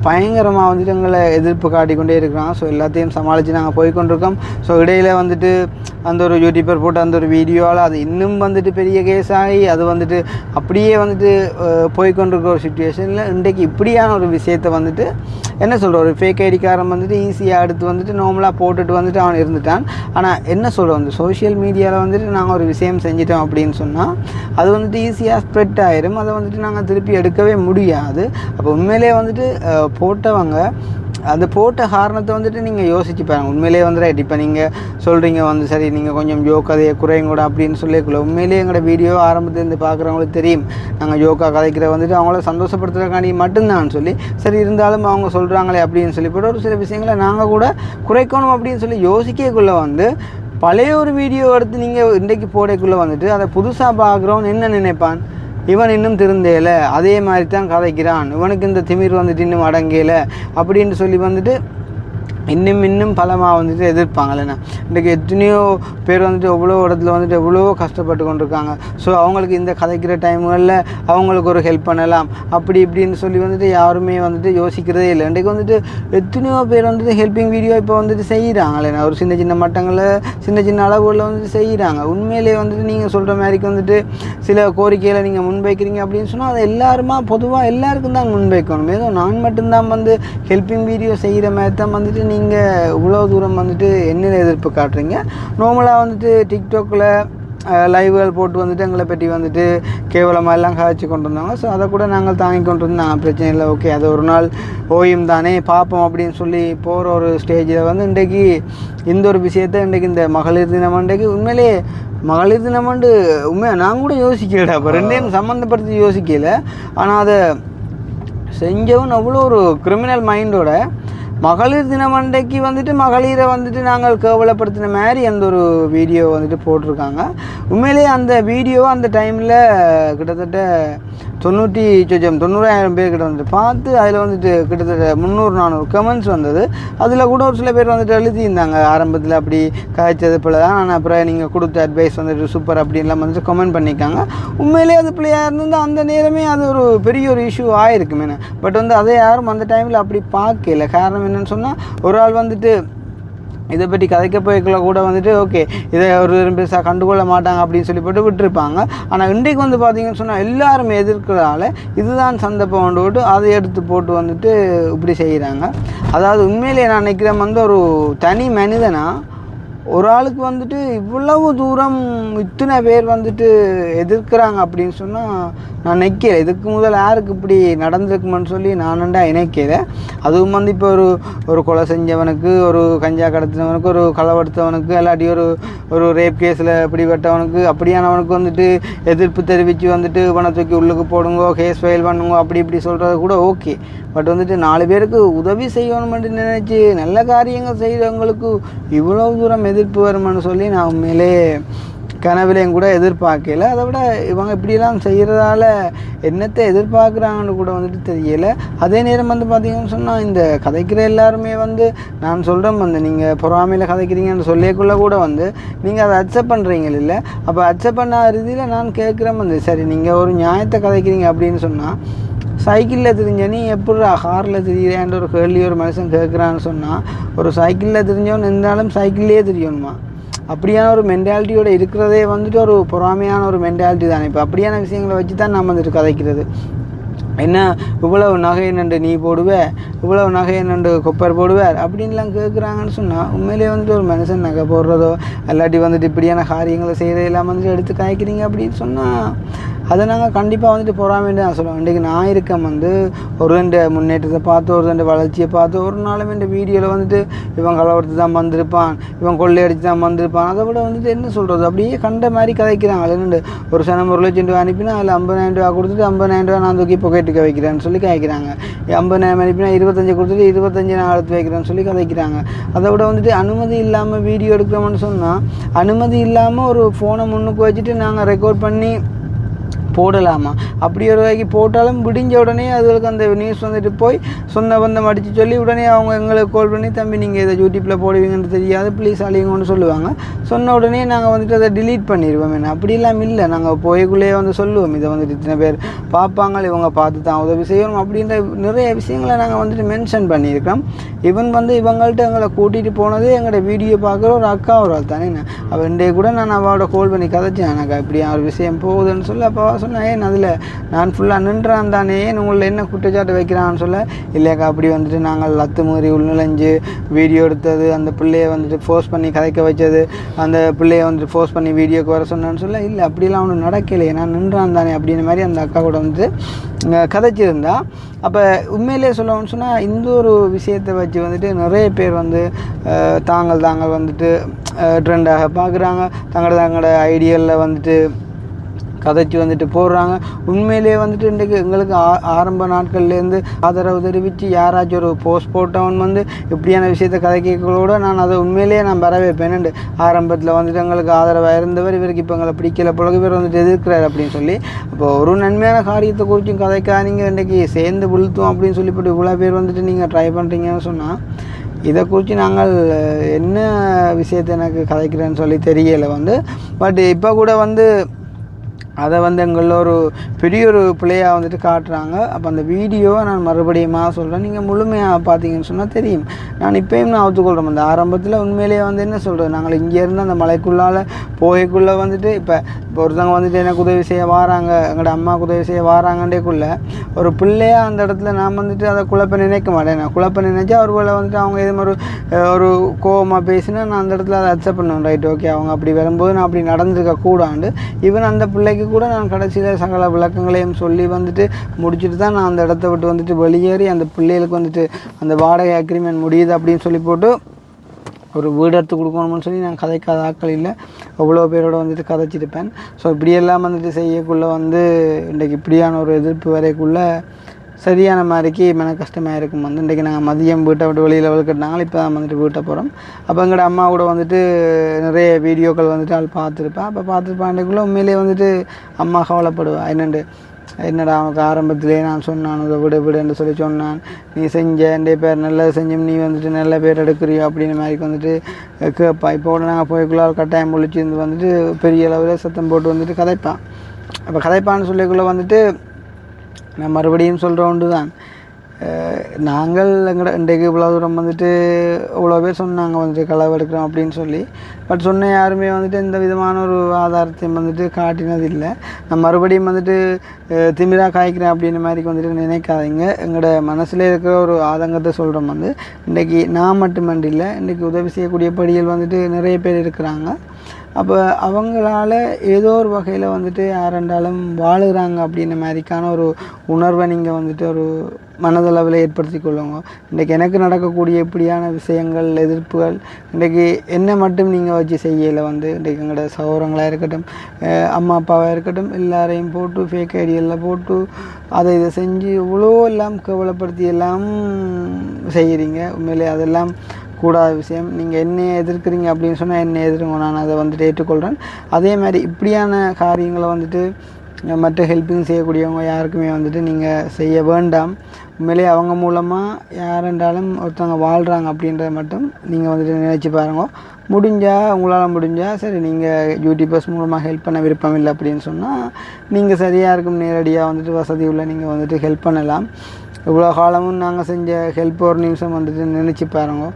பயங்கரமாக வந்துட்டு எங்களை எதிர்ப்பு காட்டிக்கொண்டே இருக்கிறாங்க. ஸோ எல்லாத்தையும் சமாளித்து நாங்கள் போய்கொண்டிருக்கோம். ஸோ இடையில் வந்துட்டு அந்த ஒரு யூடியூபர் போட்டு அந்த ஒரு வீடியோவில் அது இன்னும் வந்துட்டு பெரிய கேஸ் ஆகி அது வந்துட்டு அப்படியே வந்துட்டு போய்கொண்டிருக்கிற ஒரு சுச்சுவேஷனில் இன்றைக்கு இப்படியான ஒரு விஷயத்தை வந்துட்டு என்ன சொல்கிற ஒரு ஃபேக் ஐடிக்காரன் வந்துட்டு ஈஸியாக எடுத்து வந்துட்டு நார்மலாக போட்டுட்டு வந்துட்டு அவன் இருந்துட்டான். ஆனால் என்ன சொல்கிறோம், வந்து சோஷியல் மீடியாவில் வந்துட்டு நாங்கள் ஒரு விஷயம் செஞ்சிட்டோம் அப்படின்னு சொன்னால் அது வந்துட்டு ஈஸியாக ஸ்ப்ரெட் ஆகிடும். அதை வந்துட்டு நாங்கள் திருப்பி எடுக்கவே முடியாது. அப்போ உண்மையிலே வந்துட்டு போட்டவங்க அந்த போட்ட காரணத்தை வந்துட்டு நீங்கள் யோசிச்சு பாருங்கள். உண்மையிலே வந்து ரைட், இப்போ நீங்கள் சொல்கிறீங்க வந்து சரி நீங்கள் கொஞ்சம் ஜோக் கதையை குறையும் கூட அப்படின்னு சொல்லிக்குள்ள உண்மையிலேயே எங்களோட வீடியோ ஆரம்பத்துலேருந்து பார்க்குறவங்களுக்கு தெரியும் நாங்கள் ஜோக்காக கதைக்கிற வந்துட்டு அவங்கள சந்தோஷப்படுத்துறதுக்காண்டி மட்டும்தான் சொல்லி சரி இருந்தாலும் அவங்க சொல்கிறாங்களே அப்படின்னு சொல்லி போட்டு ஒரு சில விஷயங்களை நாங்கள் கூட குறைக்கணும் அப்படின்னு சொல்லி யோசிக்கக்குள்ளே வந்து பழைய ஒரு வீடியோ எடுத்து நீங்கள் இன்றைக்கு போடக்குள்ளே வந்துட்டு அதை புதுசாக பார்க்குறோன்னு என்ன நினைப்பான், இவன் இன்னும் திருந்தேல அதே மாதிரி தான் கதைக்கிறான், இவனுக்கு இந்த திமிர் வந்துட்டு இன்னும் அடங்கலை அப்படின்னு சொல்லி வந்துட்டு இன்னும் பலமாக வந்துட்டு எதிர்ப்பாங்களேண்ணா. இன்றைக்கு எத்தனையோ பேர் வந்துட்டு எவ்வளோ இடத்துல வந்துட்டு எவ்வளோ கஷ்டப்பட்டு கொண்டிருக்காங்க. ஸோ அவங்களுக்கு இந்த கதைக்கிற டைம்களில் அவங்களுக்கு ஒரு ஹெல்ப் பண்ணலாம் அப்படி இப்படின்னு சொல்லி வந்துட்டு யாருமே வந்துட்டு யோசிக்கிறதே இல்லை. இன்றைக்கு வந்துட்டு எத்தனையோ பேர் வந்துட்டு ஹெல்ப்பிங் வீடியோ இப்போ வந்துட்டு செய்கிறாங்களேண்ணா. ஒரு சின்ன மட்டங்களில் சின்ன அளவுகளில் வந்துட்டு செய்கிறாங்க. உண்மையிலே வந்துட்டு நீங்கள் சொல்கிற மாதிரிக்கு வந்துட்டு சில கோரிக்கைகளை நீங்கள் முன்வைக்கிறீங்க அப்படின்னு சொன்னால் அதை எல்லாருமா பொதுவாக எல்லாருக்கும் தான் முன்வைக்கணும். ஏதோ நான் மட்டும்தான் வந்து ஹெல்ப்பிங் வீடியோ செய்கிற மாதிரி தான் வந்துட்டு நீங்கள் இவ்வளோ தூரம் வந்துட்டு என்ன எதிர்ப்பு காட்டுறீங்க. நார்மலாக வந்துட்டு டிக்டாக்கில் லைவ்கள் போட்டு வந்துட்டு எங்களை பற்றி வந்துட்டு கேவலமாக எல்லாம் காய்ச்சி கொண்டு வந்தாங்க. ஸோ அதை கூட நாங்கள் தாங்கி கொண்டு வந்தோம், பிரச்சனை இல்லை, ஓகே அது ஒரு நாள் ஓயும் தானே பார்ப்போம் அப்படின்னு சொல்லி போகிற ஒரு ஸ்டேஜில் வந்து இன்றைக்கு இந்த ஒரு விஷயத்தை இன்றைக்கு இந்த மகளிர் தினம் இன்றைக்கு உண்மையிலே மகளிர் தினமாண்டு உண்மையாக நான் கூட யோசிக்கல, அப்போ ரெண்டையும் சம்மந்தப்படுத்தி யோசிக்கலை. ஆனால் அதை செஞ்சவன் அவ்வளோ ஒரு கிரிமினல் மைண்டோட மகளிர் தினம் அன்றைக்கு வந்துட்டு மகளிரை வந்துட்டு நாங்கள் கேவலப்படுத்தின மாதிரி அந்த ஒரு வீடியோ வந்துட்டு போட்டிருக்காங்க. உண்மையிலேயே அந்த வீடியோ அந்த டைமில் கிட்டத்தட்ட 90,000 பேர் கிட்ட வந்துட்டு பார்த்து அதில் வந்துட்டு கிட்டத்தட்ட 300-400 கமெண்ட்ஸ் வந்தது. அதில் கூட ஒரு சில பேர் வந்துட்டு எழுதியிருந்தாங்க, ஆரம்பத்தில் அப்படி காய்ச்சது போல தான், ஆனால் அப்புறம் நீங்கள் கொடுத்த அட்வைஸ் வந்துட்டு சூப்பர் அப்படின்லாம் வந்துட்டு கமெண்ட் பண்ணியிருக்காங்க. உண்மையிலே அது பிள்ளையாக இருந்திருந்தால் அந்த நேரமே அது ஒரு பெரிய ஒரு இஷ்யூ ஆகிருக்குமே. பட் வந்து அதை யாரும் அந்த டைமில் அப்படி பார்க்கல. காரணம் என்னென்னு சொன்னால், ஒரு ஆள் வந்துட்டு இதை பற்றி கதைக்க போய்க்குள்ள கூட வந்துட்டு ஓகே இதை ஒரு பெருசாக கண்டுகொள்ள மாட்டாங்க அப்படின்னு சொல்லி போட்டு விட்டுருப்பாங்க. ஆனால் இன்றைக்கு வந்து பார்த்திங்கன்னு சொன்னால் எல்லாருமே எதிர்க்கிறதால இதுதான் சந்தர்ப்பம் கொண்டு விட்டு அதை எடுத்து போட்டு வந்துட்டு இப்படி செய்கிறாங்க. அதாவது உண்மையிலேயே நான் நினைக்கிறேன் வந்து ஒரு தனி மனிதனாக ஒரு ஆளுக்கு வந்துட்டு இவ்வளவு தூரம் இத்தனை பேர் வந்துட்டு எதிர்க்கிறாங்க அப்படின்னு சொன்னால் நான் நினைக்கல. இதுக்கு முதல் யாருக்கு இப்படி நடந்திருக்குமென்னு சொல்லி நானண்டா நினைக்கல. அதுவும் வந்து இப்போ ஒரு கொலை செஞ்சவனுக்கு, ஒரு கஞ்சா கடத்தினவனுக்கு, ஒரு களவெடுத்தவனுக்கு, இல்லாட்டி ஒரு ரேப் கேஸில் பிடிபட்டவனுக்கு, அப்படியானவனுக்கு வந்துட்டு எதிர்ப்பு தெரிவித்து வந்துட்டு இவனை தூக்கி உள்ளுக்கு போடுங்கோ, கேஸ் ஃபைல் பண்ணுங்க அப்படி இப்படி சொல்கிறது கூட ஓகே. பட் வந்துட்டு 4 பேருக்கு உதவி செய்யணுமென்று நினைச்சு நல்ல காரியங்கள் செய்கிறவங்களுக்கு இவ்வளவு தூரம் எதிர்ப்பு வருமானு சொல்லி நான் உண்மையிலே கனவுலையும் கூட எதிர்பார்க்கல. அதை விட இவங்க இப்படிலாம் செய்கிறதால என்னத்தை எதிர்பார்க்குறாங்கன்னு கூட வந்துட்டு தெரியலை. அதே நேரம் வந்து பார்த்திங்கன்னு சொன்னால் இந்த கதைக்கிற எல்லாருமே வந்து நான் சொல்கிறேன் வந்து நீங்கள் பொறாமையில் கதைக்கிறீங்கன்னு சொல்லிக்குள்ளே கூட வந்து நீங்கள் அதை அக்செப்ட் பண்ணுறீங்க இல்லை. அப்போ அக்செப்ட் பண்ண ரீதியில் நான் கேட்குறேன் வந்து சரி நீங்கள் ஒரு நியாயத்தை கதைக்கிறீங்க அப்படின்னு சொன்னால் சைக்கிளில் திரிஞ்ச நீ எப்படி காரில் திரியிறேன்ற ஒரு கேள்வி ஒரு மனுஷன் கேட்குறான்னு சொன்னால், ஒரு சைக்கிளில் திரிஞ்சவன் இருந்தாலும் சைக்கிள்லேயே திரியணுமா? அப்படியான ஒரு மென்டாலிட்டியோடு இருக்கிறதே வந்துட்டு ஒரு பொறாமையான ஒரு மென்டாலிட்டி தானே. இப்போ அப்படியான விஷயங்களை வச்சு தான் நம்ம வந்துட்டு கதைக்கிறது. என்ன இவ்வளவு நகை என்னண்டு நீ போடுவேன், இவ்வளவு நகை என்னண்டு கொப்பர் போடுவார் அப்படின்லாம் கேட்குறாங்கன்னு சொன்னால் உண்மையிலே வந்துட்டு ஒரு மனுஷன் நகை போடுறதோ இல்லாட்டி வந்துட்டு இப்படியான காரியங்களை செய்கிறதெல்லாம் வந்துட்டு எடுத்து காய்க்கிறீங்க அப்படின்னு சொன்னால் அதை நாங்கள் கண்டிப்பாக வந்துட்டு பொறாமைன்னு தான் சொல்லுவோம். இன்றைக்கி நான் இருக்கேன் வந்து ஒரு 2 முன்னேற்றத்தை பார்த்து ஒரு 2 வளர்ச்சியை பார்த்து ஒரு நாளும் இந்த வீடியோவில் வந்துட்டு இவன் களவெடுத்து தான் வந்திருப்பான், இவன் கொள்ளையடிச்சு தான் வந்திருப்பான், அதை விட வந்துட்டு என்ன சொல்கிறது அப்படியே கண்ட மாதிரி கதைக்கிறாங்க. ரெண்டு ஒரு சனம் 1,00,000 அனுப்பினா அதில் 50,000 கொடுத்துட்டு 50,000 நான் தூக்கி பொக்கெட்டுக்க வைக்கிறேன்னு சொல்லி காய்க்கிறாங்க. 50,000 அனுப்பினா 25 கொடுத்துட்டு 25 நான் எடுத்து வைக்கிறேன்னு சொல்லி கதைக்கிறாங்க. அதை விட வந்துட்டு அனுமதி இல்லாமல் வீடியோ எடுக்கிறோம்னு சொன்னால் அனுமதி இல்லாமல் ஒரு ஃபோனை முன்னுக்கு வச்சுட்டு நாங்கள் ரெக்கார்ட் பண்ணி போடலாமா? அப்படி ஒரு வகைக்கு போட்டாலும் விடிஞ்ச உடனே அதுகளுக்கு அந்த நியூஸ் வந்துட்டு போய் சொன்ன பந்தம் அடித்து சொல்லி உடனே அவங்க எங்களுக்கு கால் பண்ணி தம்பி நீங்கள் இதை யூடியூப்பில் போடுவீங்கன்னு தெரியாது ப்ளீஸ் அழியுங்கன்னு சொல்லுவாங்க. சொன்ன உடனே நாங்கள் வந்துட்டு அதை டிலீட் பண்ணிடுவோம். என்ன அப்படிலாம் இல்லை, நாங்கள் போய்க்குள்ளேயே வந்து சொல்லுவோம் இதை வந்துட்டு இத்தனை பேர் பார்ப்பாங்க, இவங்க பார்த்து தான் உதவி செய்யணும் அப்படின்ற நிறைய விஷயங்களை நாங்கள் வந்துட்டு மென்ஷன் பண்ணியிருக்கோம். இவன் வந்து இவங்கள்ட்ட எங்களை கூட்டிகிட்டு போனதே எங்களோட வீடியோ பார்க்குற ஒரு அக்கா ஒரு ஆள் தானே. அவன்டே கூட நான் அவளோட கால் பண்ணி கதைச்சேன், எனக்கு அப்படி ஒரு விஷயம் போகுதுன்னு சொல்லி அப்போ சொன்னேன் ஏன் அதில் நான் ஃபுல்லாக நின்றான் தானே உங்களில் என்ன குற்றச்சாட்டு வைக்கிறான்னு சொல்ல இல்லையாக்கா அப்படி வந்துட்டு நாங்கள் லத்து மீறி உள்நுழைஞ்சு வீடியோ எடுத்தது, அந்த பிள்ளையை வந்துட்டு ஃபோர்ஸ் பண்ணி கதைக்க வச்சது, அந்த பிள்ளையை வந்துட்டு ஃபோர்ஸ் பண்ணி வீடியோக்கு வர சொன்னான்னு சொல்ல இல்லை அப்படிலாம் ஒன்றும் நடக்கலையே நான் நின்றான் தானே அப்படின்ற மாதிரி அந்த அக்கா கூட வந்துட்டு கதைச்சிருந்தா. அப்போ உண்மையிலே சொல்லணும்னு சொன்னால் இந்த ஒரு விஷயத்தை வச்சு வந்துட்டு நிறைய பேர் வந்து தாங்கள் வந்துட்டு ட்ரெண்டாக பார்க்குறாங்க, தங்களோட ஐடியலில் வந்துட்டு கதைச்சி வந்துட்டு போடுறாங்க. உண்மையிலே வந்துட்டு இன்றைக்கு எங்களுக்கு ஆரம்ப நாட்கள்லேருந்து ஆதரவு தெரிவித்து யாராச்சும் ஒரு போஸ்ட் போட்டவன் வந்து இப்படியான விஷயத்தை கதைக்கிறோட நான் அதை உண்மையிலேயே நான் வரவேற்பேன். ஆரம்பத்தில் வந்துட்டு எங்களுக்கு ஆதரவாக இருந்தவர் இவருக்கு இப்போ எங்களை பிடிக்கல பிறகு பேர் வந்துட்டு எதிர்க்கிறார் அப்படின்னு சொல்லி அப்போ ஒரு நன்மையான காரியத்தை குறித்தும் கதைக்காதீங்க இன்றைக்கி சேர்ந்து விழுத்துவோம் அப்படின்னு சொல்லிவிட்டு இவ்வளோ பேர் வந்துட்டு நீங்கள் ட்ரை பண்ணுறீங்கன்னு சொன்னால் இதை குறித்து நாங்கள் என்ன விஷயத்தை எனக்கு கதைக்கிறேன்னு சொல்லி தெரியலை வந்து. பட் இப்போ கூட வந்து அதை வந்து எங்களில் ஒரு பெரிய ஒரு பிள்ளையாக வந்துட்டு காட்டுறாங்க. அப்போ அந்த வீடியோவை நான் மறுபடியும் சொல்கிறேன், நீங்கள் முழுமையாக பார்த்தீங்கன்னு சொன்னால் தெரியும். நான் இப்போயும் நான் ஒத்துக்கொள்கிறேன், அந்த ஆரம்பத்தில் உண்மையிலேயே வந்து என்ன சொல்கிறது நாங்கள் இங்கேருந்து அந்த மலைக்குள்ளால் போய்க்குள்ளே வந்துட்டு இப்போ ஒருத்தவங்க வந்துட்டு எனக்கு உதவி செய்ய வராங்க, எங்களோட அம்மாவுக்கு உதவி செய்ய வராங்கன்றேக்குள்ளே ஒரு பிள்ளையாக அந்த இடத்துல நான் வந்துட்டு அதை குழப்ப நினைக்க மாட்டேன். நான் குழப்ப நினைச்சா ஒரு வேளை வந்துட்டு அவங்க எது மாதிரி ஒரு கோவமாக பேசினா நான் அந்த இடத்துல அதை அக்செப்ட் பண்ணுவேன். ரைட் ஓகே அவங்க அப்படி வரும்போது நான் அப்படி நடந்துருக்க கூடாண்டு ஈவன் அந்த பிள்ளைக்கு கூட நான் கடைசியில் சகல விளக்கங்களையும் சொல்லி வந்துட்டு முடிச்சுட்டு தான் நான் அந்த இடத்த விட்டு வந்துட்டு வெளியேறி அந்த பிள்ளைகளுக்கு வந்துட்டு அந்த வாடகை அக்ரிமெண்ட் முடியுது அப்படின்னு சொல்லி போட்டு ஒரு வீடு எடுத்து கொடுக்கணும்னு சொல்லி நான் கதைக்காத ஆட்கள் இல்லை, அவ்வளோ பேரோடு வந்துட்டு கதைச்சிருப்பேன். ஸோ இப்படியெல்லாம் வந்துட்டு செய்யக்குள்ளே வந்து இன்றைக்கு இப்படியான ஒரு எதிர்ப்பு வரைக்குள்ளே சரியான மாதிரிக்கு மன கஷ்டமாக இருக்கும் வந்து இன்றைக்கி நாங்கள் மதியம் வீட்டை விட்டு வெளியில் விழுக்கிட்டாங்க இப்போ தான் வந்துட்டு வீட்டை போகிறோம். அப்போ எங்களோட அம்மா கூட வந்துட்டு நிறைய வீடியோக்கள் வந்துட்டு அவள் பார்த்துருப்பேன். அப்போ பார்த்துருப்பாண்டிக்குள்ளே உண்மையிலே வந்துட்டு அம்மா கவலைப்படுவேன். என்னடா அவனுக்கு ஆரம்பத்திலே நான் சொன்னான் அதை விடுன்னு சொல்லி சொன்னான், நீ செஞ்ச என் பேர் நல்லது செஞ்சோம், நீ வந்துட்டு நல்ல பேர் எடுக்கிறியோ அப்படின்னு மாதிரி வந்துட்டு கேட்பா. இப்போ கூட நாங்கள் போய்க்குள்ள கட்டாயம் முழிச்சு இருந்து வந்துட்டு பெரிய அளவில் சத்தம் போட்டு வந்துட்டு கதைப்பான். அப்போ கதைப்பான்னு சொல்லிக்குள்ளே வந்துட்டு நான் மறுபடியும் சொல்கிற ஒன்று தான், நாங்கள் எங்கட இன்றைக்கு இவ்வளோ தூரம் வந்துட்டு இவ்வளோ பேர் சொன்னாங்க வந்துட்டு களவு எடுக்கிறோம் அப்படின்னு சொல்லி. பட் சொன்ன யாருமே வந்துட்டு எந்த விதமான ஒரு ஆதாரத்தையும் வந்துட்டு காட்டினது இல்லை. நான் மறுபடியும் வந்துட்டு திமிராக காய்க்கிறேன் அப்படின்னு மாதிரி வந்துட்டு நினைக்காதீங்க. எங்களோட மனசில் இருக்கிற ஒரு ஆதங்கத்தை சொல்கிறோம் வந்து இன்றைக்கி நான் மட்டுமன்றி இல்லை, இன்றைக்கி உதவி செய்யக்கூடிய படிகள் வந்துட்டு நிறைய பேர் இருக்கிறாங்க. அப்போ அவங்களால ஏதோ ஒரு வகையில் வந்துட்டு யாரெண்டாலும் வாழுகிறாங்க அப்படின்ற மாதிரிக்கான ஒரு உணர்வை நீங்கள் வந்துட்டு ஒரு மனதளவில் ஏற்படுத்தி கொள்ளுங்க. இன்றைக்கி எனக்கு நடக்கக்கூடிய இப்படியான விஷயங்கள் எதிர்ப்புகள் இன்றைக்கி என்ன மட்டும் நீங்கள் வச்சு செய்யலை வந்து இன்றைக்கி எங்களோட சகோதரங்களாக இருக்கட்டும், அம்மா அப்பாவாக இருக்கட்டும், எல்லாரையும் போட்டு ஃபேக் ஐடியெல்லாம் போட்டு அதை இதை செஞ்சு இவ்வளோ எல்லாம் கேவலப்படுத்தி எல்லாம் செய்கிறீங்க. உண்மையிலே அதெல்லாம் கூடாத விஷயம். நீங்கள் என்னை எதிர்க்கிறீங்க அப்படின்னு சொன்னால் என்னை எதிர்ங்க, நான் அதை வந்துட்டு ஏற்றுக்கொள்கிறேன். அதே மாதிரி இப்படியான காரியங்களை வந்துட்டு மற்ற ஹெல்ப்பிங் செய்யக்கூடியவங்க யாருக்குமே வந்துட்டு நீங்கள் செய்ய வேண்டாம். உண்மையிலே அவங்க மூலமாக யாரென்றாலும் ஒருத்தவங்க வாழ்கிறாங்க அப்படின்றத மட்டும் நீங்கள் வந்துட்டு நினச்சி பாருங்க. முடிஞ்சால் உங்களால் முடிஞ்சால் சரி, நீங்கள் யூடியூபர்ஸ் மூலமாக ஹெல்ப் பண்ண விருப்பம் இல்லை அப்படின்னு சொன்னால் நீங்கள் சரியாக இருக்கும் நேரடியாக வந்துட்டு வசதி உள்ள நீங்கள் வந்துட்டு ஹெல்ப் பண்ணலாம். இவ்வளோ காலமும் நாங்கள் செஞ்ச ஹெல்ப் ஒரு நிமிஷம் வந்துட்டு நினச்சி பாருங்க.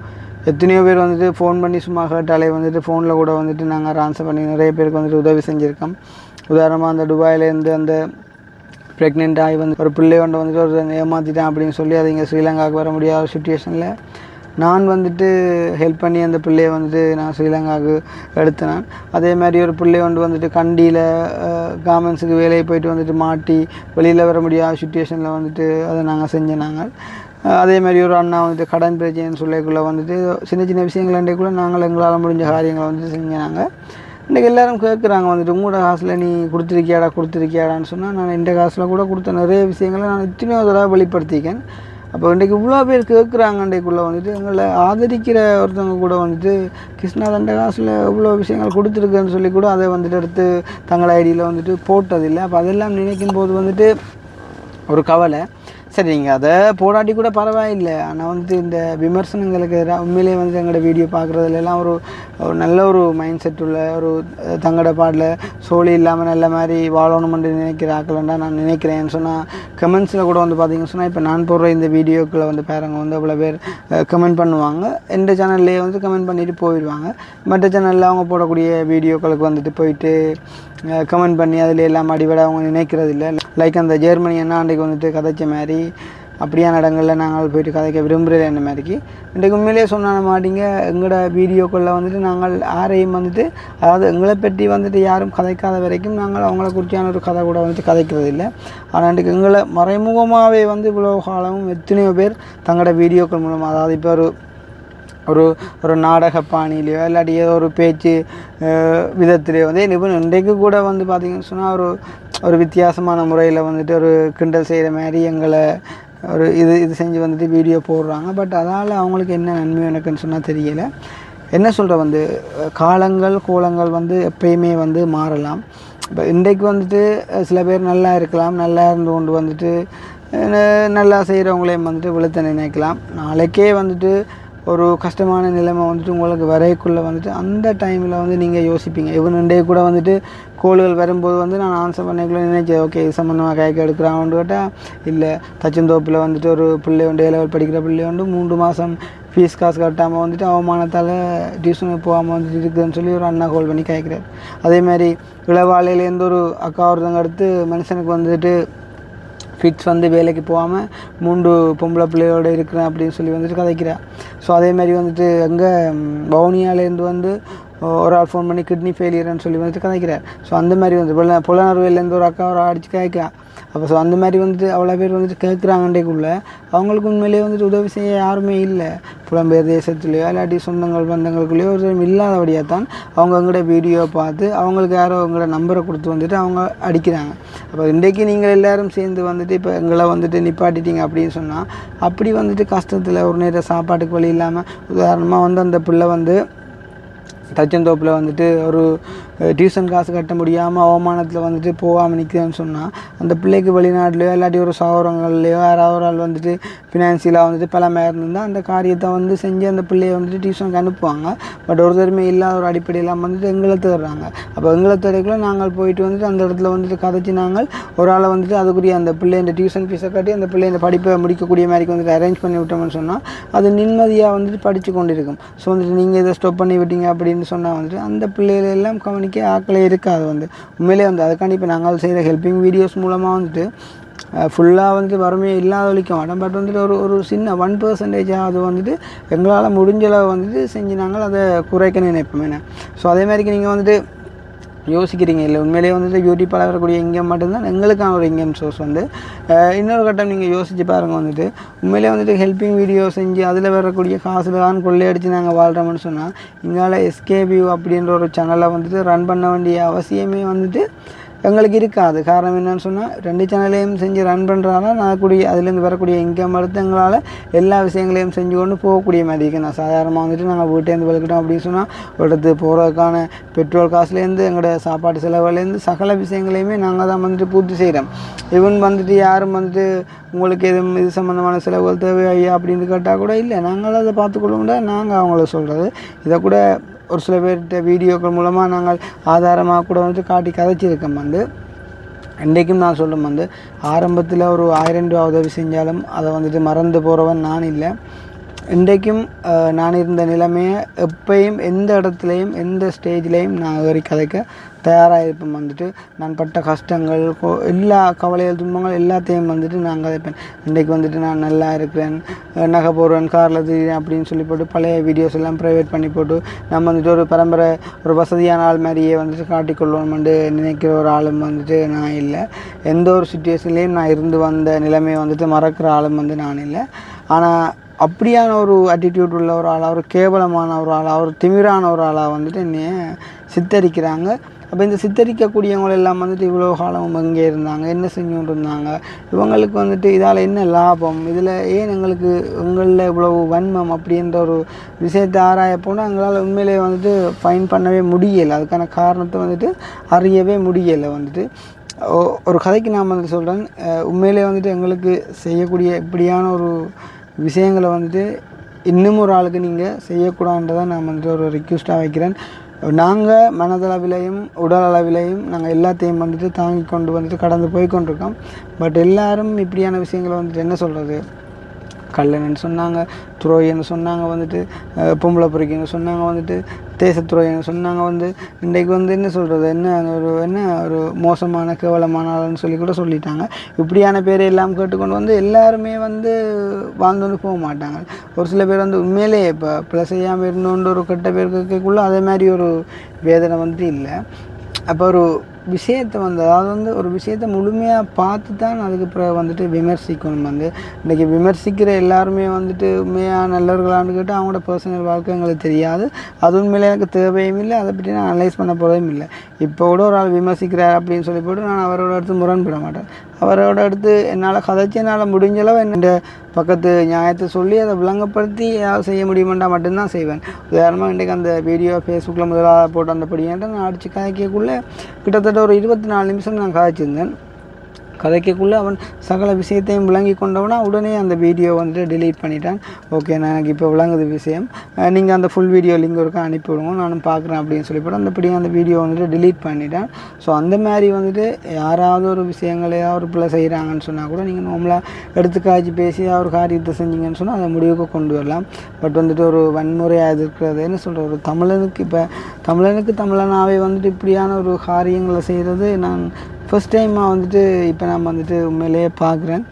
எத்தனையோ பேர் வந்துட்டு ஃபோன் பண்ணி சும்மா கேட்டாலே வந்துட்டு ஃபோனில் கூட வந்துட்டு நாங்கள் ஆன்சர் பண்ணி நிறைய பேருக்கு வந்துட்டு உதவி செஞ்சுருக்கோம். உதாரணமாக அந்த துபாயிலேருந்து அந்த ப்ரெக்னென்ட் ஆகி வந்து ஒரு பிள்ளை வந்துட்டு ஒரு ஏமாற்றிட்டான் அப்படின்னு சொல்லி அது இங்கே ஸ்ரீலங்காவுக்கு வர முடியாத சுச்சுவேஷனில் நான் வந்துட்டு ஹெல்ப் பண்ணி அந்த பிள்ளையை வந்துட்டு நான் ஸ்ரீலங்காவுக்கு எடுத்தேன். அதே மாதிரி ஒரு பிள்ளை வந்துட்டு கண்டியில் கார்மெண்ட்ஸுக்கு வேலையை போயிட்டு வந்துட்டு மாட்டி வெளியில் வர முடியாத சுச்சுவேஷனில் வந்துட்டு அதை நாங்கள் செஞ்சோம். நாங்கள் அதே மாதிரி ஒரு அண்ணா வந்துட்டு கடன் பிரச்சனைன்னு சொல்லிக்குள்ளே வந்துட்டு சின்ன சின்ன விஷயங்கள்ண்டேக்குள்ளே நாங்கள் எங்களால் முடிஞ்ச காரியங்களை வந்துட்டு செஞ்சாங்க. இன்றைக்கி எல்லோரும் கேட்குறாங்க வந்துட்டு உங்களோட காசில் நீ கொடுத்துருக்கியாடான்னு சொன்னால் நான் இந்த காசில் கூட கொடுத்த நிறைய விஷயங்களை நான் இத்தனையோ தடவை வெளிப்படுத்திக்கேன். அப்போ இன்றைக்கு இவ்வளோ பேர் கேட்குறாங்க. இன்றைக்குள்ளே வந்துட்டு எங்களை ஆதரிக்கிற ஒருத்தவங்க கூட வந்துட்டு கிருஷ்ணா தண்ட காசில் இவ்வளோ விஷயங்கள் கொடுத்துருக்குன்னு சொல்லி கூட அதை வந்துட்டு எடுத்து தங்கள் ஐடியில் வந்துட்டு போட்டதில்லை. அப்போ அதெல்லாம் நினைக்கும் போது வந்துட்டு ஒரு கவலை. சரி, நீங்கள் அதை போராட்டி கூட பரவாயில்லை, ஆனால் வந்துட்டு இந்த விமர்சனங்களுக்கு உண்மையிலே வந்துட்டு எங்களோட வீடியோ பார்க்குறதுலாம் ஒரு நல்ல ஒரு மைண்ட் செட் உள்ள ஒரு தங்களோட பாடல சோழி இல்லாமல் நல்ல மாதிரி வாழணுமென்று நினைக்கிற ஆக்கலண்டா நான் நினைக்கிறேன்னு சொன்னால் கமெண்ட்ஸில் கூட வந்து பார்த்தீங்கன்னு சொன்னால் இப்போ நான் போடுற இந்த வீடியோக்களை வந்து பாருங்க வந்து அவ்வளோ பேர் கமெண்ட் பண்ணுவாங்க. எந்த சேனல்லையே வந்து கமெண்ட் பண்ணிவிட்டு போயிடுவாங்க. மற்ற சேனலில் அவங்க போடக்கூடிய வீடியோக்களுக்கு வந்துட்டு போயிட்டு கமெண்ட் பண்ணி அதில் எல்லாம் அடிபட அவங்க நினைக்கிறது இல்லை. லைக் அந்த ஜெர்மனி என்ன அன்றைக்கு வந்துட்டு கதைச்ச மாதிரி அப்படியான இடங்களில் நாங்கள் போய்ட்டு கதைக்க விரும்புகிறது என்ன மாதிரிக்கு இன்றைக்கு உண்மையிலே சொன்ன மாட்டிங்க. எங்களோட வீடியோக்களில் வந்துட்டு நாங்கள் யாரையும் வந்துட்டு அதாவது எங்களை பற்றி வந்துட்டு யாரும் கதைக்காத வரைக்கும் நாங்கள் அவங்கள குறித்தான ஒரு கதை கூட வந்துட்டு கதைக்கிறது இல்லை. ஆனால் இன்றைக்கு எங்களை மறைமுகமாகவே வந்து இவ்வளோ காலமும் எத்தனையோ பேர் தங்களோட வீடியோக்கள் மூலமாக அதாவது இப்போ ஒரு ஒரு நாடக பாணியிலையோ இல்லாட்டி ஏதோ ஒரு பேச்சு விதத்திலேயோ வந்து இன்றைக்கு கூட வந்து பார்த்திங்கன்னு சொன்னால் ஒரு வித்தியாசமான முறையில் வந்துட்டு ஒரு கிண்டல் செய்கிற மாதிரி எங்களை ஒரு இது செஞ்சு வந்துட்டு வீடியோ போடுறாங்க. பட் அதால் அவங்களுக்கு என்ன நன்மை எனக்குன்னு சொன்னால் தெரியலை. என்ன சொல்கிற வந்து கோலங்கள் வந்து எப்பயுமே வந்து மாறலாம். இப்போ இன்றைக்கு வந்துட்டு சில பேர் நல்லா இருக்கலாம், நல்லா இருந்து கொண்டு வந்துட்டு நல்லா செய்கிறவங்களையும் வந்துட்டு வெளுத்த நினைக்கலாம். நாளைக்கே வந்துட்டு ஒரு கஷ்டமான நிலைமை வந்துட்டு உங்களுக்கு வரைக்குள்ளே வந்துட்டு அந்த டைமில் வந்து நீங்கள் யோசிப்பீங்க. இவனுண்டே கூட வந்துட்டு கோள்கள் வரும்போது வந்து நான் ஆன்சர் பண்ணிக்குள்ளே நினைச்சேன், ஓகே இது சம்மந்தமாக கைக்கு எடுக்கிறான்னு கேட்டால் இல்லை, தச்சந்தோப்பில் வந்துட்டு ஒரு பிள்ளை உண்டு, A level படிக்கிற பிள்ளை உண்டு, 3 மாதம் ஃபீஸ் காசு கட்டாமல் வந்துட்டு அவமானத்தால் டியூஷனுக்கு போகாமல் வந்துட்டு இருக்குதுன்னு சொல்லி ஒரு அண்ணா கால் பண்ணி கேட்குறாரு. அதேமாதிரி இளவாலையிலேருந்து ஒரு அக்கா ஒருத்தங்க அடுத்து மனுஷனுக்கு வந்துட்டு ஃபிட்ஸ் வந்து வேலைக்கு போகாமல் 3 பொம்பளை பிள்ளையோடு இருக்கிறேன் அப்படின்னு சொல்லி வந்துட்டு கதைக்கிறார். ஸோ அதேமாதிரி வந்துட்டு அங்கே வவுனியாலேருந்து வந்து ஒரு ஆள் ஃபோன் பண்ணி கிட்னி ஃபெயிலியர்னு சொல்லி வந்துட்டு கதைக்கிறார். ஸோ அந்த மாதிரி வந்து புலனறுவையிலேருந்து ஒரு அக்கா ஒரு அடிச்சு கேட்கா. அப்போ ஸோ அந்த மாதிரி வந்துட்டு அவ்வளோ பேர் வந்துட்டு கேட்குறாங்கன்றக்குள்ளே அவங்களுக்கு உண்மையிலேயே வந்துட்டு உதவி செய்ய யாருமே இல்லை. புலம்பெயர் தேசத்துலேயோ இல்லாட்டி சொந்தங்கள் பந்தங்களுக்குள்ளேயோ ஒரு இல்லாதபடியாக தான் அவங்க அவங்களோட வீடியோ பார்த்து அவங்களுக்கு யாரோ அவங்களோட நம்பரை கொடுத்து வந்துட்டு அவங்க அடிக்கிறாங்க. அப்போ இன்றைக்கு நீங்கள் எல்லோரும் சேர்ந்து வந்துட்டு இப்போ எங்களை வந்துட்டு நிப்பாட்டிட்டீங்க அப்படின்னு சொன்னால் அப்படி வந்துட்டு கஷ்டத்தில் ஒரு நேரம் சாப்பாட்டுக்கு வழி இல்லாமல் உதாரணமாக வந்து அந்த பிள்ளை வந்து தச்சந்தோப்பில் வந்துட்டு ஒரு டியூஷன் காசு கட்ட முடியாமல் அவமானத்தில் வந்துட்டு போகாமல் நிற்கிறேன்னு சொன்னால் அந்த பிள்ளைக்கு வெளிநாட்டிலையோ இல்லாட்டி ஒரு சௌரங்கள்லையோ யாராவது ஒரு ஆள் வந்துட்டு ஃபினான்சியலாக வந்துட்டு பலமாக இருந்திருந்தால் அந்த காரியத்தை வந்து செஞ்சு அந்த பிள்ளையை வந்துட்டு டியூஷனுக்கு அனுப்புவாங்க. பட் ஒரு தருமே இல்லாத ஒரு அடிப்படையெல்லாம் வந்துட்டு எங்களை தேடுறாங்க. அப்போ எங்களை தேடைக்குள்ள நாங்கள் போயிட்டு வந்துட்டு அந்த இடத்துல வந்துட்டு கதைச்சி நாங்கள் ஒரு ஆளை வந்துட்டு அதுக்குரிய அந்த பிள்ளைங்க டியூஷன் ஃபீஸை கட்டி அந்த பிள்ளைங்க படிப்பை முடிக்கக்கூடிய மாதிரி வந்துட்டு அரேஞ்ச் பண்ணி விட்டோம்னு சொன்னால் அது நிம்மதியாக வந்துட்டு படித்து கொண்டு இருக்கும். ஸோ வந்துட்டு நீங்கள் இதை ஸ்டாப் பண்ணி விட்டீங்க அப்படின்னு சொன்னால் வந்துட்டு அந்த பிள்ளைகளெல்லாம் கவனிக்க ஆக்களே இருக்காது. வந்து உண்மையிலே வந்து அதுக்காண்டி இப்போ நாங்கள் செய்கிற ஹெல்பிங் வீடியோஸ் மூலமாக வந்துட்டு ஃபுல்லாக வந்துட்டு வறுமையை இல்லாத ஒழிக்க மாட்டோம். பட் வந்துட்டு ஒரு சின்ன 1% அது வந்துட்டு எங்களால் முடிஞ்சளவு வந்துட்டு செஞ்சு நாங்கள் அதை குறைக்க நினைப்போம். என்ன ஸோ அதே மாதிரிக்கு நீங்கள் வந்துட்டு யோசிக்கிறீங்க இல்லை உண்மையிலேயே வந்துட்டு யூடியூப்பால் வரக்கூடிய இன்கம் மட்டும்தான் எங்களுக்கான ஒரு இன்கம் சோர்ஸ். வந்து இன்னொரு கட்டம் நீங்கள் யோசிச்சு பாருங்கள். வந்துட்டு உண்மையிலே வந்துட்டு ஹெல்பிங் வீடியோ செஞ்சு அதில் வரக்கூடிய காசில் தான் கொள்ளையடிச்சு நாங்கள் வாழ்கிறோம்னு சொன்னால் இங்கால எஸ்கேபியூ அப்படின்ற ஒரு சேனலை வந்துட்டு ரன் பண்ண வேண்டிய அவசியமே வந்துட்டு எங்களுக்கு இருக்காது. காரணம் என்னென்னு சொன்னால் 2 சேனலையும் செஞ்சு ரன் பண்ணுறாலும் நான் கூடிய அதுலேருந்து வரக்கூடிய இன்கம் எடுத்து எங்களால் எல்லா விஷயங்களையும் செஞ்சு கொண்டு போகக்கூடிய மாதிரி இருக்குது. நான் சாதாரணமாக வந்துட்டு நாங்கள் வீட்டேருந்து வளர்க்கிட்டோம் அப்படின்னு சொன்னால் எடுத்து போகிறதுக்கான பெட்ரோல் காசுலேருந்து எங்களோட சாப்பாட்டு செலவுலேருந்து சகல விஷயங்களையுமே நாங்கள் தான் வந்துட்டு பூர்த்தி செய்கிறோம். ஈவன் வந்துட்டு யாரும் வந்துட்டு உங்களுக்கு எதுவும் இது சம்மந்தமான செலவுகள் தேவையா அப்படின்னு கேட்டால் கூட இல்லை நாங்கள் அதை பார்த்துக்கொள்ள நாங்கள் அவங்கள சொல்கிறது. இதை கூட ஒரு சில பேர்கிட்ட வீடியோக்கள் மூலமாக நாங்கள் ஆதாரமாக கூட வந்துட்டு காட்டி கதைச்சிருக்கோம். வந்து இன்றைக்கும் நான் சொல்லும் வந்து ஆரம்பத்தில் ஒரு 1000 ரூபா உதவி செஞ்சாலும் அதை வந்துட்டு மறந்து போகிறவன் நான் இல்லை. இன்றைக்கும் நான் இருந்த நிலைமையை எப்பயும் எந்த இடத்துலையும் எந்த ஸ்டேஜ்லேயும் நான் ஏறி கதைக்க தயாராக இருப்பேன். வந்துட்டு நான் பட்ட கஷ்டங்கள் எல்லா கவலைகள் துன்பங்கள் எல்லாத்தையும் வந்துட்டு நான் கதைப்பேன். இன்றைக்கு வந்துட்டு நான் நல்லா இருக்கிறேன், நகை போடுறேன், காரில் திடீர்னு அப்படின்னு சொல்லி போட்டு பழைய வீடியோஸ் எல்லாம் ப்ரைவேட் பண்ணி போட்டு நம்ம வந்துட்டு ஒரு பரம்பரை ஒரு வசதியான ஆள் மாதிரியே வந்துட்டு காட்டிக்கொள்ளணும்னு நினைக்கிற ஒரு ஆளும் வந்துட்டு நான் இல்லை. எந்த ஒரு சுச்சுவேஷன்லேயும் நான் இருந்து வந்த நிலைமையை வந்துட்டு மறக்கிற ஆளும் வந்து நான் இல்லை. ஆனால் அப்படியான ஒரு ஆட்டிடியூட் உள்ள ஒரு ஆளாக ஒரு கேவலமான ஒரு ஆளாக ஒரு திமிரான ஒரு ஆளாக வந்துட்டு என்னைய சித்தரிக்கிறாங்க. அப்போ இந்த சித்தரிக்கக்கூடியவங்க எல்லாம் வந்துட்டு இவ்வளோ காலம் எங்கே இருந்தாங்க, என்ன செஞ்சுட்டு இருந்தாங்க, இவங்களுக்கு வந்துட்டு இதால் என்ன லாபம், இதில் ஏன் எங்களுக்கு உங்களில் இவ்வளவு வன்மம் அப்படின்ற ஒரு விஷயத்தை ஆராய போனால் எங்களால் உண்மையிலேயே வந்துட்டு ஃபைன் பண்ணவே முடியலை. அதுக்கான காரணத்தை வந்துட்டு அறியவே முடியலை. வந்துட்டு ஒரு கதைக்கு நான் வந்துட்டு சொல்கிறேன். உண்மையிலே வந்துட்டு எங்களுக்கு செய்யக்கூடிய இப்படியான ஒரு விஷயங்களை வந்துட்டு இன்னும் ஒரு ஆளுக்கு நீங்கள் செய்யக்கூடாதுன்றதை நான் வந்துட்டு ஒரு ரிக்வெஸ்ட்டாக வைக்கிறேன். நாங்கள் மனதளவிலையும் உடல் அளவிலையும் நாங்கள் எல்லாத்தையும் வந்துட்டு தாங்கி கொண்டு வந்துட்டு கடந்து போய் கொண்டிருக்கோம். பட் எல்லோரும் இப்படியான விஷயங்களை வந்துட்டு என்ன சொல்கிறது, கல்லன்னு சொன்னாங்க, துரோகின்னு சொன்னாங்க, வந்துட்டு பொம்பளை பொறிக்கின்னு சொன்னாங்க, வந்துட்டு தேசத்துரோகின்னு சொன்னாங்க. வந்து இன்றைக்கு வந்து என்ன சொல்கிறது, என்ன ஒரு மோசமான கேவலமான ஆளுன்னு சொல்லி கூட சொல்லிட்டாங்க. இப்படியான பேரை எல்லாம் கேட்டுக்கொண்டு வந்து எல்லாருமே வந்து வாழ்ந்துன்னு போக மாட்டாங்க. ஒரு சில பேர் வந்து உண்மையிலே இப்போ பிள்ளை செய்யாமல் இருந்தோன்ற ஒரு கெட்ட பேர் கேட்கக்குள்ள அதே மாதிரி ஒரு வேதனை வந்துட்டு இல்லை. அப்போ ஒரு விஷயத்தை வந்து அதாவது வந்து ஒரு விஷயத்தை முழுமையாக பார்த்து தான் அதுக்கு பிறகு வந்துட்டு விமர்சிக்கணும். வந்து இன்றைக்கி விமர்சிக்கிற எல்லாருமே வந்துட்டு உண்மையாக நல்லவர்களான்னு கேட்டால் அவங்களோட பர்சனல் வாழ்க்கை எங்களுக்கு தெரியாது. அது உண்மையிலே எனக்கு தேவையும் இல்லை, அதை பற்றி நான் அனலைஸ் பண்ண போகிறதும் இல்லை. இப்போ கூட ஒரு ஆள் விமர்சிக்கிறார் அப்படின்னு சொல்லி போட்டு நான் அவரோட அடுத்து முரண்பட மாட்டேன். அவரோட அடுத்து என்னால் கதைச்சி என்னால் முடிஞ்சளவு என்னோட பக்கத்து நியாயத்தை சொல்லி அதை விளங்கப்படுத்தி ஏதாவது செய்ய முடியுமெண்டா மட்டும்தான் செய்வேன். உதாரணமாக இன்றைக்கு அந்த வீடியோ ஃபேஸ்புக்கில் முதலாக போட்டு அந்த படியான்ட்டு நான் அடித்து கதைக்கக்குள்ளே கிட்டத்தட்ட ஒரு 24 நிமிஷம் நான் கதைச்சிருந்தேன். கதைக்கக்குள்ளே அவன் சகல விஷயத்தையும் விளங்கி கொண்டவனா உடனே அந்த வீடியோ வந்துட்டு டிலீட் பண்ணிட்டான். ஓகே, நான் எனக்கு இப்போ விளங்குது விஷயம், நீங்கள் அந்த ஃபுல் வீடியோ லிங்க் ஒருக்கா அனுப்பி விடுங்க, நானும் பார்க்குறேன் அப்படின்னு சொல்லி போட்டு அந்த வீடியோ வந்துட்டு டிலீட் பண்ணிட்டான். ஸோ அந்த மாதிரி வந்துட்டு யாராவது ஒரு விஷயங்கள் ஏதாவது ஒரு பிள்ளை செய்கிறாங்கன்னு சொன்னால் கூட நீங்கள் நார்மலாக எடுத்து காய்ச்சி பேசி ஒரு காரியத்தை செஞ்சீங்கன்னு சொன்னால் அதை முடிவுக்கு கொண்டு வரலாம். பட் வந்துட்டு ஒரு வன்முறையாக இருக்கிறது என்ன சொல்கிற ஒரு தமிழனுக்கு இப்போ தமிழனாகவே வந்துட்டு இப்படியான ஒரு காரியங்களை செய்கிறது நான் ஃபர்ஸ்ட் டைமாக வந்துட்டு இப்போ நான் வந்துட்டு உண்மையிலேயே பார்க்குறேன்.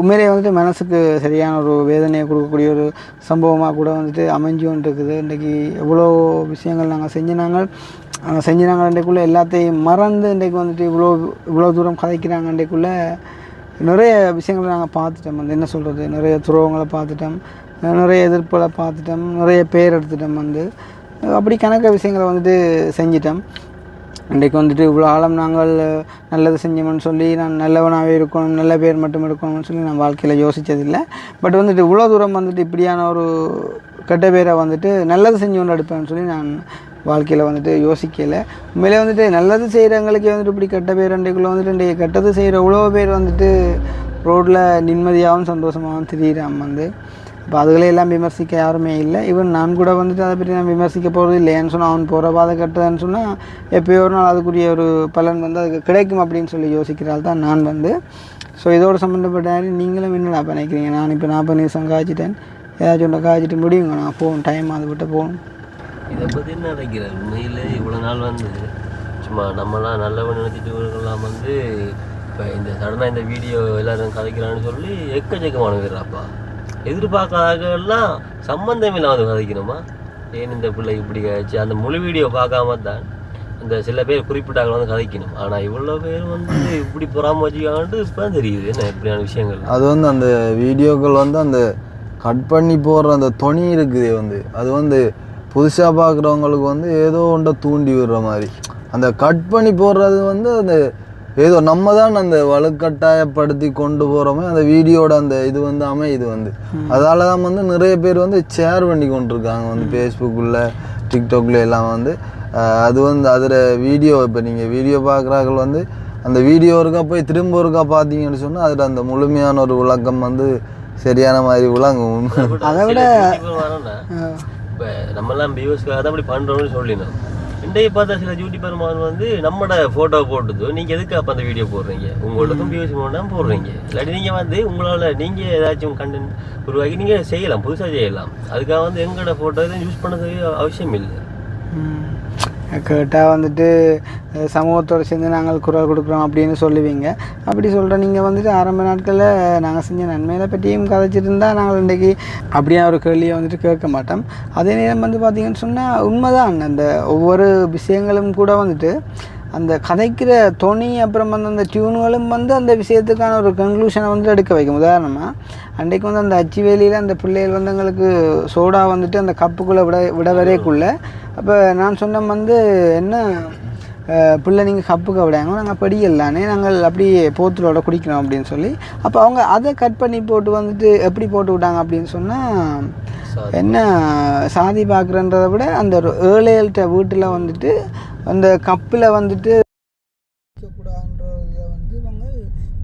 உண்மையிலே வந்துட்டு மனசுக்கு சரியான ஒரு வேதனையை கொடுக்கக்கூடிய ஒரு சம்பவமாக கூட வந்துட்டு அமைஞ்சுன்னு இருக்குது. இன்றைக்கி எவ்வளோ விஷயங்கள் நாங்கள் செஞ்சினாங்க இன்றைக்குள்ளே எல்லாத்தையும் மறந்து இன்றைக்கு வந்துட்டு இவ்வளோ தூரம் கதைக்கிறாங்க. இன்றைக்குள்ளே நிறைய விஷயங்களை நாங்கள் பார்த்துட்டோம். வந்து என்ன சொல்கிறது, நிறைய துரோகங்களை பார்த்துட்டோம், நிறைய எதிர்ப்புகளை பார்த்துட்டோம், நிறைய பேர் எடுத்துட்டோம். வந்து அப்படி கணக்க விஷயங்களை வந்துட்டு செஞ்சிட்டோம். இன்றைக்கு வந்துட்டு இவ்வளோ ஆழம் நாங்கள் நல்லது செஞ்சோம்னு சொல்லி நான் நல்லவனாகவே இருக்கணும், நல்ல பேர் மட்டும் எடுக்கணும்னு சொல்லி நான் வாழ்க்கையில் யோசித்ததில்லை. பட் வந்துட்டு இவ்வளோ தூரம் வந்துட்டு இப்படியான ஒரு கெட்ட பேரை வந்துட்டு நல்லது செஞ்சு கொண்டு எடுப்பேன்னு சொல்லி நான் வாழ்க்கையில் வந்துட்டு யோசிக்கலை. உண்மையிலே வந்துட்டு நல்லது செய்கிறவங்களுக்கே வந்துட்டு இப்படி கெட்ட பேர் அன்றைக்குள்ளே வந்துட்டு இன்றைய கெட்டது செய்கிற இவ்வளோ பேர் வந்துட்டு ரோட்டில் நிம்மதியாகவும் சந்தோஷமாகவும் திரியிறான். வந்து இப்போ அதுகளே எல்லாம் விமர்சிக்க யாருமே இல்லை. ஈவன் நான் கூட வந்துட்டு அதை பற்றி நான் விமர்சிக்க போகிறது இல்லைன்னு சொன்னால் அவன் போகிற பாதை கட்டுறதுன்னு சொன்னால் எப்போயோ ஒரு நாள் அதுக்குரிய ஒரு பலன் வந்து அதுக்கு கிடைக்கும் அப்படின்னு சொல்லி யோசிக்கிறாள் தான் நான் வந்து. ஸோ இதோடு சம்மந்தப்பட்ட நீங்களும் என்னடா நினைக்கிறீங்க? நான் இப்போ 40 நிமிஷம் காய்ச்சிட்டேன், ஏதாச்சும் ஒன்று காய்ச்சிட்டு முடியுங்க, நான் போகணும், டைம் அதை விட்டு போகணும். இதை பற்றி என்ன நினைக்கிறேன்? உண்மையில் இவ்வளோ நாள் வந்து சும்மா நம்மளாம் நல்லவன் நினச்சிட்டுலாம் வந்து இப்போ இந்த சடனாக இந்த வீடியோ எல்லோரும் கதைக்கிறான்னு சொல்லி எக்கச்சக்கமான பேர்ப்பா எதிர்பார்க்காதெல்லாம் சம்மந்தம் இல்லாமல் வந்து கதைக்கணுமா? ஏன் இந்த பிள்ளை இப்படி கழிச்சு அந்த முழு வீடியோ பார்க்காம தான் அந்த சில பேர் குறிப்பிட்டாங்க வந்து கதைக்கணும். ஆனால் இவ்வளோ பேர் வந்து இப்படி பொறாம வச்சுக்கான்ட்டு இப்போ தான் தெரியுது என்ன இப்படியான விஷயங்கள். அது வந்து அந்த வீடியோக்கள் வந்து அந்த கட் பண்ணி போடுற அந்த துணி இருக்குது வந்து அது வந்து புதுசாக பார்க்குறவங்களுக்கு வந்து ஏதோ ஒன்றை தூண்டி விடுற மாதிரி. அந்த கட் பண்ணி போடுறது வந்து அந்த ஏதோ நம்ம தான் அந்த வலுக்கட்டாயப்படுத்தி கொண்டு போகிறோமே அந்த வீடியோட அந்த இது வந்து அமையுது வந்து. அதால தான் வந்து நிறைய பேர் வந்து ஷேர் பண்ணி கொண்டிருக்காங்க வந்து ஃபேஸ்புக்கில், டிக்டாக்ல எல்லாம் வந்து. அது வந்து அதில் வீடியோ இப்போ நீங்கள் வீடியோ பார்க்குறார்கள் வந்து அந்த வீடியோ இருக்கா போய் திரும்ப இருக்கா பார்த்தீங்கன்னு சொன்னால் அதில் அந்த முழுமையான ஒரு விளக்கம் வந்து சரியான மாதிரி விளங்கும். அதை விட இப்போ நம்மலாம் வியூஸ்க்காக தான் அப்படி பண்ணுறோம்னு சொல்லினோம். இன்றைய பார்த்தா சில யூடியூபர் வந்து நம்மளோட ஃபோட்டோ போட்டுதோ நீங்கள் எதுக்கு அப்போ அந்த வீடியோ போடுறீங்க? உங்களுக்கும் வியூஸ் வேண்டாம் போடுறீங்க. இல்லாட்டி நீங்கள் வந்து உங்களால் நீங்கள் ஏதாச்சும் கண்டென்ட் உருவாக்கி நீங்கள் செய்யலாம், புதுசாக செய்யலாம். அதுக்காக வந்து எங்களோட ஃபோட்டோ எதுவும் யூஸ் பண்ணது அவசியம் இல்லை. கேட்டால் வந்துட்டு சமூகத்தோடு சேர்ந்து நாங்கள் குரல் கொடுக்குறோம் அப்படின்னு சொல்லுவீங்க. அப்படி சொல்கிற நீங்கள் வந்துட்டு ஆரம்ப நாட்களில் நாங்கள் செஞ்ச நன்மையை பற்றியும் கதைச்சிட்டு இருந்தால் நாங்கள் இன்றைக்கி அப்படியே ஒரு கேள்வியை வந்துட்டு கேட்க மாட்டோம். அதே நேரம் வந்து பார்த்திங்கன்னு சொன்னால் உண்மைதான், அந்த ஒவ்வொரு விஷயங்களும் கூட வந்துட்டு அந்த கதைக்கிற துணி அப்புறம் வந்து அந்த டியூன்களும் வந்து அந்த விஷயத்துக்கான ஒரு கன்க்ளூஷனை வந்து எடுக்க வைக்கும். உதாரணமாக அன்றைக்கு வந்து அந்த அச்சு வேலியில் அந்த பிள்ளைகள் வந்து எங்களுக்கு சோடா வந்துட்டு அந்த கப்புக்குள்ளே விட வரைக்குள்ளே அப்போ நான் சொன்னேன் வந்து என்ன பிள்ளை நீங்கள் கப்புக்கு விடாங்க, நாங்கள் படிக்கலானே நாங்கள் அப்படியே போத்தலோட குடிக்கிறோம் அப்படின்னு சொல்லி. அப்போ அவங்க அதை கட் பண்ணி போட்டு வந்துட்டு எப்படி போட்டு விட்டாங்க அப்படின்னு சொன்னால் என்ன சாதி பார்க்குறன்றதை விட அந்த ஒரு ஏழைகள்கிட்ட வீட்டில் வந்துட்டு அந்த கப்பில் வந்துட்டு இருக்கக்கூடாதுன்றதில் வந்து இவங்க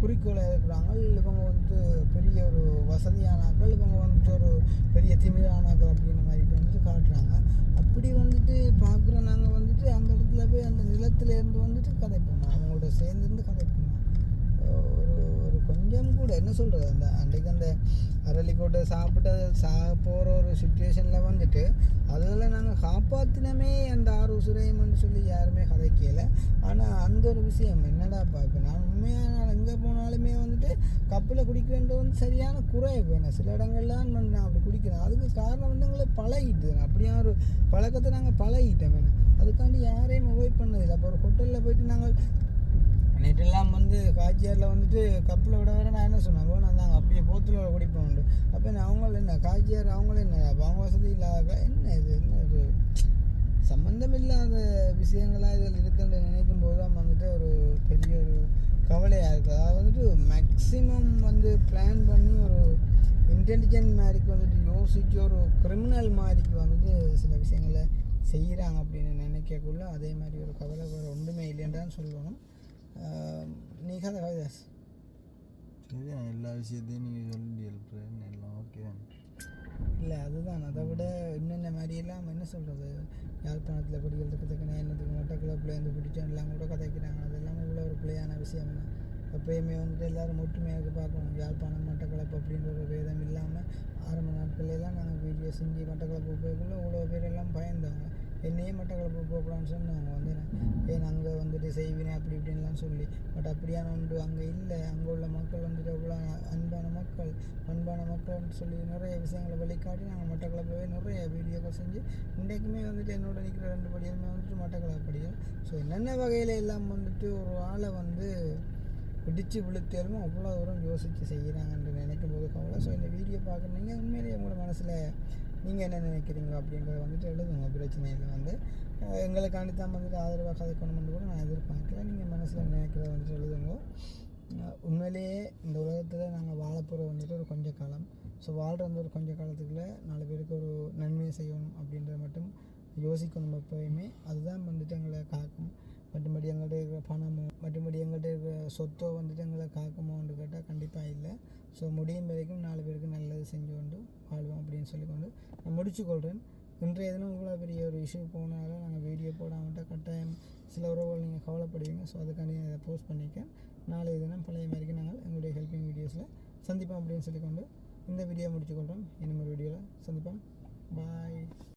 குறிக்கோளை இருக்கிறாங்க. இவங்க வந்து பெரிய ஒரு வசதியானாக்கள், இவங்க வந்துட்டு ஒரு பெரிய திமிரானாக்கள் அப்படின்ற மாதிரி வந்துட்டு காட்டுறாங்க. அப்படி வந்துட்டு பார்க்குற நாங்கள் வந்துட்டு அந்த இடத்துல போய் அந்த நிலத்திலேருந்து வந்துட்டு கதைப்போம், அவங்களோட சேர்ந்துருந்து கதைப்போம். ஒரு கொஞ்சம் கூட என்ன சொல்கிறது, அந்த அன்றைக்கு அந்த அரளிக்கோட்டை சாப்பிட்டு போகிற ஒரு சுச்சுவேஷனில் வந்துட்டு அதில் நாங்கள் காப்பாற்றினமே அந்த ஆறு உசுரையம்னு சொல்லி யாருமே கதைக்கலை. ஆனால் அந்த ஒரு விஷயம் என்னடாப்பா, இப்போ நான் உண்மையான எங்கே போனாலுமே வந்துட்டு கப்பில் குடிக்கிறேன்றது வந்து சரியான குறைவு. என்ன சில இடங்கள்லாம் வந்து நான் அப்படி குடிக்கிறேன். அதுக்கு காரணம் வந்து எங்களை பழகிட்டு அப்படியே ஒரு பழக்கத்தை நாங்கள் பழகிட்டோம். என்ன அதுக்காண்டி யாரையும் அவாய்ட் பண்ணதில்லை. அப்போ ஒரு ஹோட்டலில் போயிட்டு நாங்கள் நேற்றெல்லாம் வந்து காய்ச்சியாரில் வந்துட்டு கப்பில் விட வேறு நான் என்ன சொன்னேன், நான் நாங்கள் அப்படியே போத்தில் குடிப்போம் உண்டு. அப்போ அவங்களும் என்ன காய்ச்சியார் அவங்களும் என்ன அப்போ அவங்க வசதி இல்லாத என்ன இது என்ன ஒரு சம்மந்தம் இல்லாத விஷயங்களாக இதில் இருக்குன்னு நினைக்கும் போது தான் வந்துட்டு ஒரு பெரிய ஒரு கவலையாக இருக்குது. அதாவது வந்துட்டு மேக்ஸிமம் வந்து பிளான் பண்ணி ஒரு இன்டெலிஜென்ட் மாதிரிக்கு வந்துட்டு யோசிச்சு ஒரு கிரிமினல் மாதிரிக்கு வந்துட்டு சில விஷயங்களை செய்கிறாங்க அப்படின்னு நினைக்கக்குள்ள அதே மாதிரி ஒரு கவலை வேறு ஒன்றுமே இல்லைன்றான்னு சொல்லணும். நீ கதை கவிதாஸ் சரி, எல்லா விஷயத்தையும் நீங்கள் சொல்லி எழுப்புறேன் எல்லாம் ஓகே இல்லை அதுதான். அதை விட என்னென்ன மாதிரியெல்லாம் என்ன சொல்கிறது, யாழ்ப்பாணத்தில் படிக்கிறதுக்கு தக்கன என்னத்துக்கு மட்டக்கிழப்பில் இருந்து பிடிச்சோன்னெலாம் கூட கதைக்கிறாங்க. அது எல்லாமே உள்ள ஒரு பிள்ளையான விஷயம். என்ன எப்பயுமே வந்துட்டு எல்லோரும் ஒற்றுமையாக பார்க்கணும். யாழ்ப்பாணம் மட்டக்களப்பு அப்படின்ற ஒரு வேதம் இல்லாமல் ஆரம்ப நாட்களெல்லாம் நாங்கள் வீடியோ செஞ்சு மட்டக்களப்பு போய்க்குள்ளே இவ்வளோ பேரெல்லாம் பயந்தவங்க. என்னையே மட்டக்களப்பு போகக்கூடாதுன்னு சொன்னாங்க வந்து ஏன் அங்கே வந்துட்டு செய்வேன் அப்படி இப்படின்லாம் சொல்லி. பட் அப்படியான ஒன்று அங்கே இல்லை. அங்கே உள்ள மக்கள் வந்துட்டு அவ்வளோ அன்பான மக்கள்னு சொல்லி நிறைய விஷயங்களை வழிகாட்டி நாங்கள் மட்டக்களப்பவே நிறைய வீடியோக்கள் செஞ்சு இன்றைக்குமே வந்துட்டு என்னோட நிற்கிற 2 படியுமே வந்துட்டு மட்டக்களப்பு படியும். ஸோ என்னென்ன வகையில் எல்லாம் வந்துட்டு ஒரு ஆளை வந்து பிடிச்சி விழுத்தாலுமே அவ்வளோ தூரம் யோசித்து செய்கிறாங்கன்னு நினைக்கும் போது கவலை. ஸோ இந்த வீடியோ பார்க்குறீங்க உண்மையிலேயே உங்களோட மனசில் நீங்கள் என்ன நினைக்கிறீங்க அப்படின்றத வந்துட்டு எழுதுங்க. பிரச்சனையில் வந்து எங்களுக்காண்டி தான் வந்துட்டு ஆதரவாக கதைக்கணும்னு கூட நான் எதிர்பார்க்கல. நீங்கள் மனசில் நினைக்கிறத வந்துட்டு எழுதுங்க. உண்மையிலேயே இந்த உலகத்தில் நாங்கள் வாழப்போகிற வந்துட்டு ஒரு கொஞ்ச காலம். ஸோ வாழ்கிற வந்து ஒரு கொஞ்ச காலத்துக்குள்ளே 4 பேருக்கு ஒரு நன்மையை செய்யணும் அப்படின்றத மட்டும் யோசிக்கணும் எப்போயுமே. அதுதான் வந்துட்டு எங்களை காக்கும். மற்றபடி எங்கள்கிட்ட இருக்கிற பணமோ மற்றபடி எங்கள்கிட்ட இருக்கிற சொத்தோ வந்துட்டு எங்களை காக்குமோன்னு கேட்டால் கண்டிப்பாக இல்லை. ஸோ முடியும் வரைக்கும் 4 பேருக்கு நல்லது செஞ்சு கொண்டு வாழ்வோம் அப்படின்னு சொல்லிக்கொண்டு நான் முடிச்சுக்கொள்கிறேன். இன்றைய தினம் இவ்வளோ பெரிய ஒரு இஷ்யூ போனாலும் நாங்கள் வீடியோ போடாமட்டால் கட்டாயம் சில உறவுகள் நீங்கள் கவலைப்படுவீங்க. ஸோ அதுக்காண்டி நான் இதை போஸ்ட் பண்ணியிருக்கேன். நாளைய தினம் பழைய மாதிரிக்கு நாங்கள் எங்களுடைய ஹெல்ப்பிங் வீடியோஸில் சந்திப்போம் அப்படின்னு சொல்லிக்கொண்டு இந்த வீடியோ முடிச்சுக்கொள்கிறோம். இன்னும் ஒரு வீடியோவில் சந்திப்போம். பாய்.